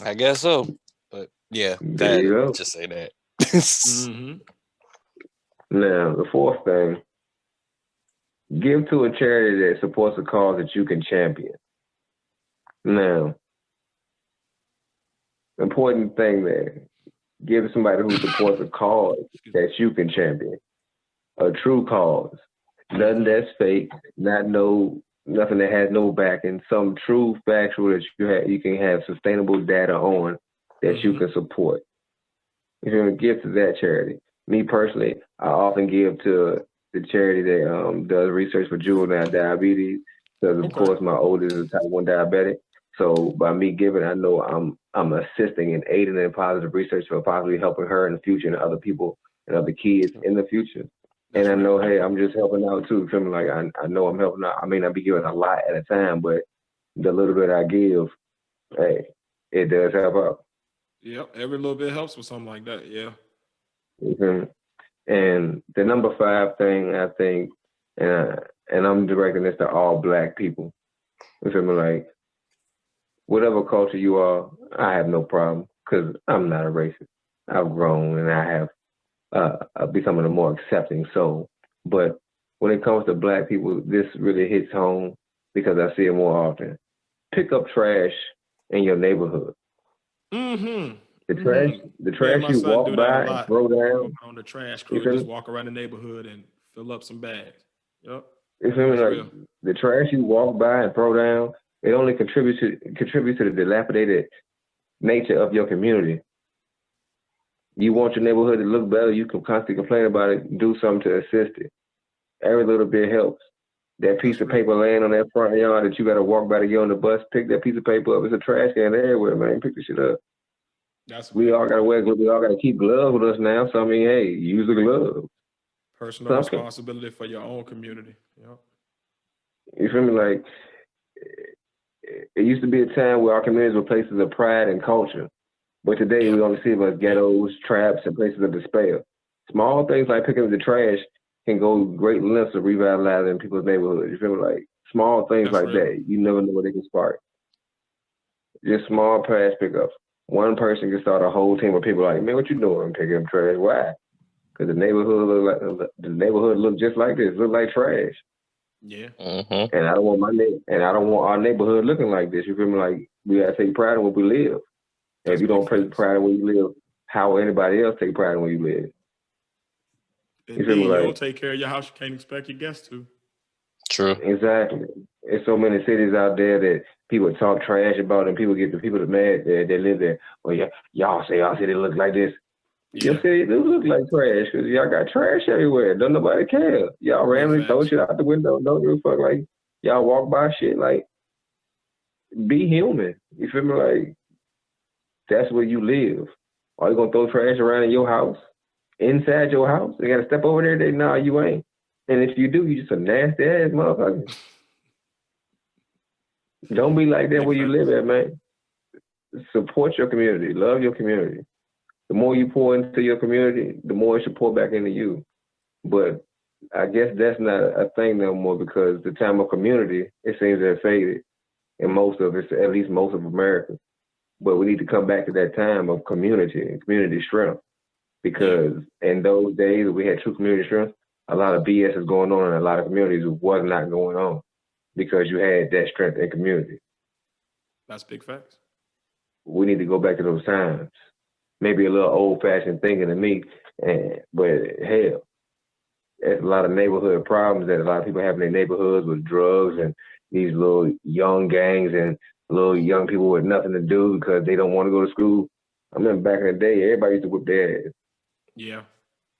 I guess so. But yeah, just say that. Now, the fourth thing, give to a charity that supports a cause that you can champion. Now, important thing there, give somebody who supports a cause that you can champion. A true cause. Nothing that's fake, nothing that has no backing, some true factual that you can have sustainable data on that you can support. If you're going to give to that charity. Me personally, I often give to the charity that does research for juvenile diabetes, because of course my oldest is a type 1 diabetic. So by me giving, I know I'm assisting and aiding in positive research for possibly helping her in the future and other people and other kids in the future. And I know, hey, I'm just helping out too. Feeling like I know I'm helping out. I may not be giving a lot at a time, but the little bit I give, hey, it does help out. Yep, every little bit helps with something like that. Yeah. And the number 5 thing, I think, and I'm directing this to all Black people. You feel me? Like, whatever culture you are, I have no problem because I'm not a racist. I've grown and I have becoming a more accepting soul. But when it comes to Black people, this really hits home because I see it more often. Pick up trash in your neighborhood. The trash you walk by and throw down on the trash crew, just walk around the neighborhood and fill up some bags. Yep. You feel me? Like the trash you walk by and throw down, it only contributes to the dilapidated nature of your community. You want your neighborhood to look better, you can constantly complain about it, do something to assist it. Every little bit helps. That piece of paper laying on that front yard that you got to walk by to get on the bus, pick that piece of paper up. It's a trash can everywhere, man. Pick the shit up. We all got to wear gloves. We all got to keep gloves with us now. So, I mean, hey, use a glove. Personal responsibility for your own community. Yep. You feel me? Like, it used to be a time where our communities were places of pride and culture. But today we only see them as ghettos, traps, and places of despair. Small things like picking up the trash can go great lengths of revitalizing people's neighborhoods. You feel me? Like, Small things That's like real. that. You never know what they can spark. Just small trash pickups. One person can start a whole team of people like, man, what you doing? I'm picking up trash. Why? Because the neighborhood look just like this. Look like trash. Yeah. Mm-hmm. And I don't want our neighborhood looking like this. You feel me? Like we gotta take pride in where we live. And That's if you don't big take facts. pride in where you live, how will anybody else take pride in where you live? You feel me? Indeed, you don't Like take care of your house, you can't expect your guests to. True. exactly. There's so many cities out there that people talk trash about, and people get the people that mad that live there. Well, y'all say y'all city look like this. Your Yeah. city do look like trash because y'all got trash everywhere. Don't nobody care. Y'all randomly throw facts. shit out the window. Don't give a fuck. Like y'all walk by shit. Like be human. You feel me? Like that's where you live. Are you gonna throw trash around in your house? Inside your house? You gotta step over there today? Nah, you ain't. And if you do, you just a nasty ass motherfucker. Don't be like that Big where you facts. live at, man. Support your community. Love your community. The more you pour into your community, the more it should pour back into you. But I guess that's not a thing no more because the time of community, it seems to have faded in most of it, at least most of America. But we need to come back to that time of community and community strength because in those days we had true community strength, a lot of BS is going on in a lot of communities was not going on because you had that strength in community. That's big facts. We need to go back to those times. Maybe a little old-fashioned thinking to me, but hell, there's a lot of neighborhood problems that a lot of people have in their neighborhoods with drugs and these little young gangs and little young people with nothing to do because they don't want to go to school. I remember back in the day, everybody used to whip their ass. Yeah.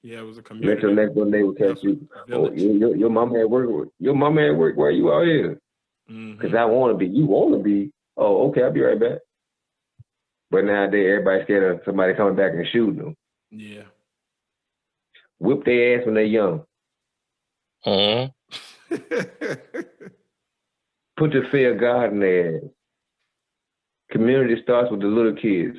Yeah, it was a Let community. your next door neighbor catch you. Oh, your mama at work. Your mama at work. Why you out here? Because I want to be. You want to be. Oh, okay. I'll be right back. But nowadays, everybody's scared of somebody coming back and shooting them. Yeah. Whip their ass when they're young. Mm-hmm. Put the fear of God in their ass. Community starts with the little kids.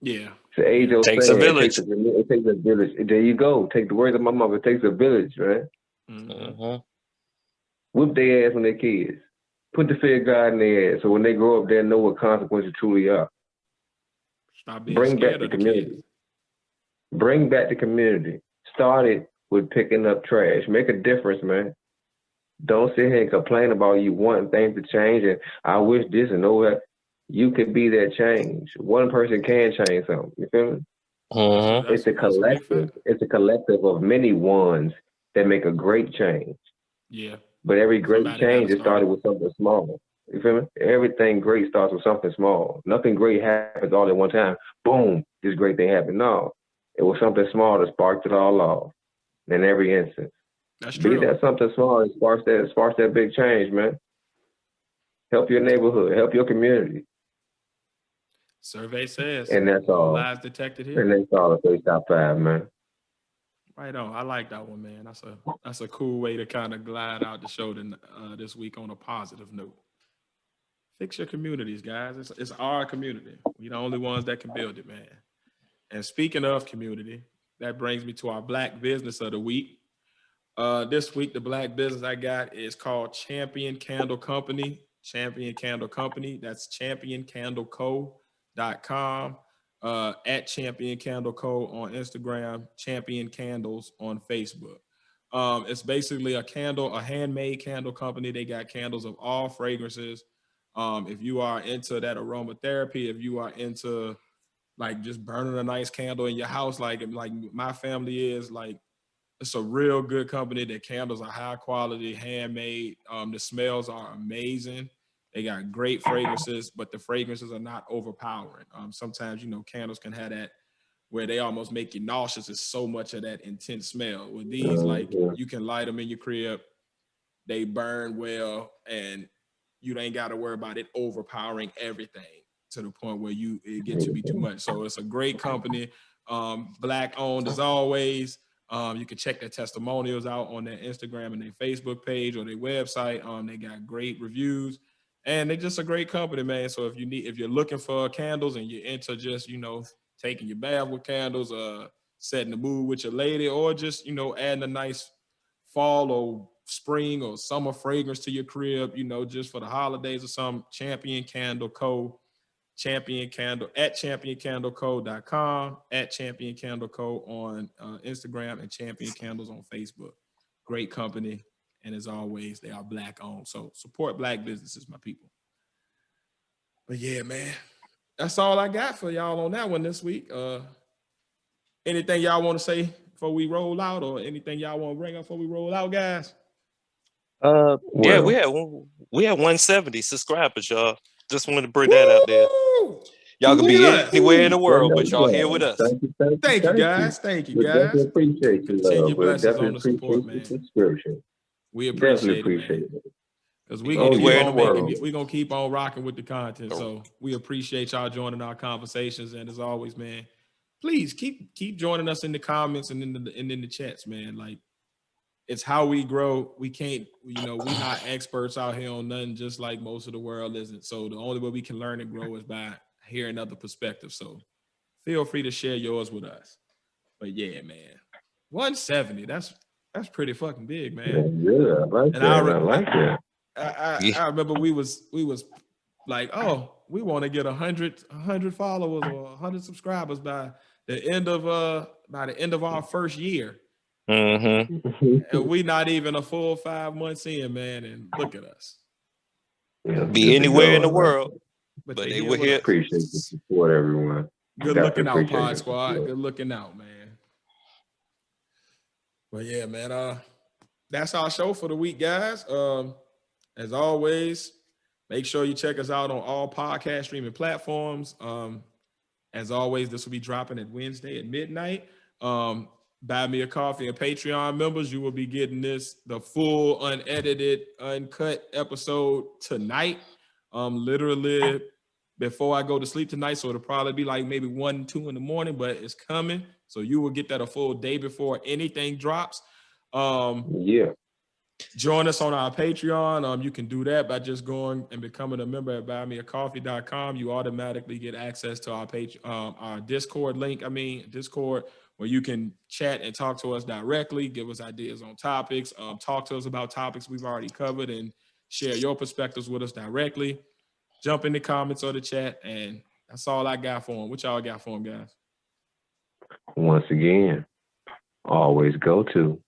Yeah. It's the age old Takes saying. a village. It takes a village. There you go. Take the words of my mother. It takes a village, right? Mm-hmm. Whip their ass when they're kids. Put the fear of God in their ass so when they grow up, they'll know what consequences truly are. Stop being Bring back scared the of the community. kids. Bring back the community. Start it with picking up trash. Make a difference, man. Don't sit here and complain about you wanting things to change and I wish this and all that. You could be that change. One person can change something. You feel me? Mm-hmm. It's a collective. It's a collective of many ones that make a great change. Yeah. But every great Somebody change gotta it started with something small. You feel me? Everything great starts with something small. Nothing great happens all at one time. Boom, this great thing happened. No, it was something small that sparked it all off. In every instance, That's be true. that something small that sparks that big change, man. Help your neighborhood, help your community, Survey says and that's no all. lies detected here. And that's all. Say top 5, man. Right on. I like that one, man. That's a cool way to kind of glide out the show this week on a positive note. Fix your communities, guys. It's our community. We the only ones that can build it, man. And speaking of community, that brings me to our Black Business of the Week. This week, the Black business I got is called Champion Candle Company. Champion Candle Company. That's championcandleco.com. At Champion Candle Co. on Instagram, Champion Candles on Facebook. It's basically a handmade candle company. They got candles of all fragrances. If you are into that aromatherapy, if you are into like just burning a nice candle in your house, like my family is, like it's a real good company. Their candles are high quality, handmade. The smells are amazing. They got great fragrances, but the fragrances are not overpowering. Sometimes, candles can have that where they almost make you nauseous. It's so much of that intense smell. With these, like you can light them in your crib, they burn well, and you ain't got to worry about it overpowering everything to the point where it gets to be too much. So it's a great company, Black owned as always. You can check their testimonials out on their Instagram and their Facebook page or their website. They got great reviews, and they're just a great company, man. So if you're looking for candles and you're into just taking your bath with candles, setting the mood with your lady, or just adding a nice fall or spring or summer fragrance to your crib, just for the holidays or something, Champion Candle Co. Champion Candle at championcandleco.com, at Champion Candle Co. on Instagram, and Champion Candles on Facebook. Great company. And as always, they are Black owned. So support Black businesses, my people. But yeah, man, that's all I got for y'all on that one this week. Anything y'all want to say before we roll out, or anything y'all want to bring up before we roll out, guys? Yeah, we had 170 subscribers, y'all. Just wanted to bring that out there. Y'all can be anywhere in the world, but y'all here with us. Thank you, guys. Thank you, guys. Definitely appreciate you. Continue blessings Definitely on the support, man. Subscription. We appreciate it. Because we're gonna keep on rocking with the content. So we appreciate y'all joining our conversations. And as always, man, please keep joining us in the comments and in the chats, man. Like, it's how we grow. We can't, we're not experts out here on nothing, just like most of the world isn't. So the only way we can learn and grow is by hearing other perspectives. So feel free to share yours with us. But yeah, man, 170. That's pretty fucking big, man. Yeah, I like that. I remember we was like, oh, we want to get 100 followers or 100 subscribers by the end of our first year. Mm-hmm. And we not even a full 5 months in, man. And look at us. Be anywhere in the world, but they were here. Appreciate the support, everyone. Good looking out, Pod Squad. Good looking out, man. But yeah, man. That's our show for the week, guys. As always, make sure you check us out on all podcast streaming platforms. As always, this will be dropping at Wednesday at midnight. Buy me a coffee and Patreon members, you will be getting the full unedited, uncut episode tonight. Literally before I go to sleep tonight. So it'll probably be like maybe 1, 2 in the morning, but it's coming. So you will get that a full day before anything drops. Join us on our Patreon. You can do that by just going and becoming a member at buymeacoffee.com. You automatically get access to our Discord link. Discord, where you can chat and talk to us directly, give us ideas on topics, talk to us about topics we've already covered, and share your perspectives with us directly. Jump in the comments or the chat, and that's all I got for them. What y'all got for them, guys? Once again, always go to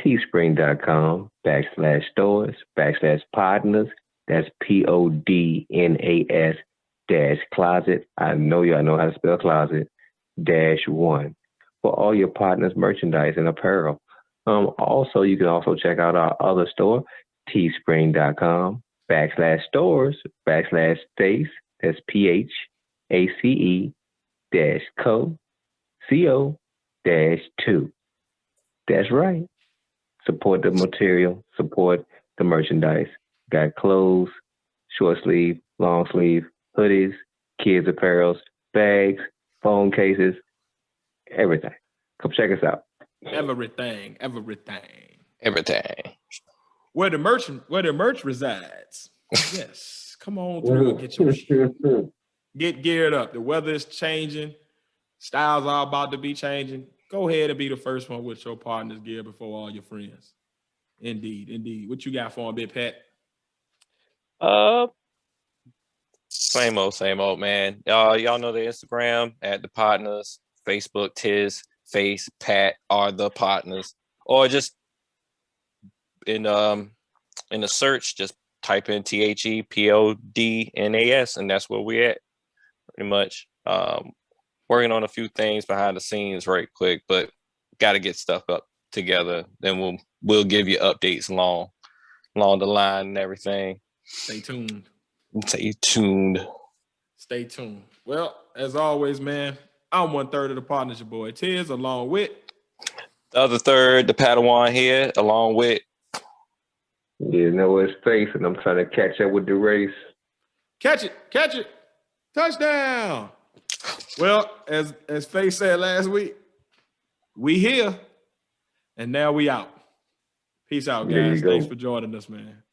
teespring.com/stores/Podnas. That's PODNAS-closet. I know y'all know how to spell closet. -1 for all your Podnas merchandise and apparel. Also, you can also check out our other store, teespring.com/stores/space. That's PHACE-CO-2. That's right. Support the material, support the merchandise. Got clothes, short sleeve, long sleeve, hoodies, kids apparels, bags, phone cases, everything. Come check us out. Everything. Where the merch resides. Yes. Come on through and get your shit. Get geared up. The weather is changing. Styles are about to be changing. Go ahead and be the first one with your Podnas gear before all your friends. Indeed. What you got for him, Big Pat? Same old, man. Y'all know the Instagram at the Podnas, Facebook, Tiz, Face, Pat are the Podnas, or just in the search, just type in THEPODNAS, and that's where we at, pretty much. Working on a few things behind the scenes right quick, but got to get stuff up together. Then we'll give you updates along the line and everything. Stay tuned. Stay tuned. Well, as always, man, I'm 1/3 of the Podnas, your boy Tiz, along with the other third, the Padawan here, along with it's Face, and I'm trying to catch up with the race. Catch it, touchdown. Well, as Face said last week, we here, and now we out. Peace out, guys. Thanks for joining us, man.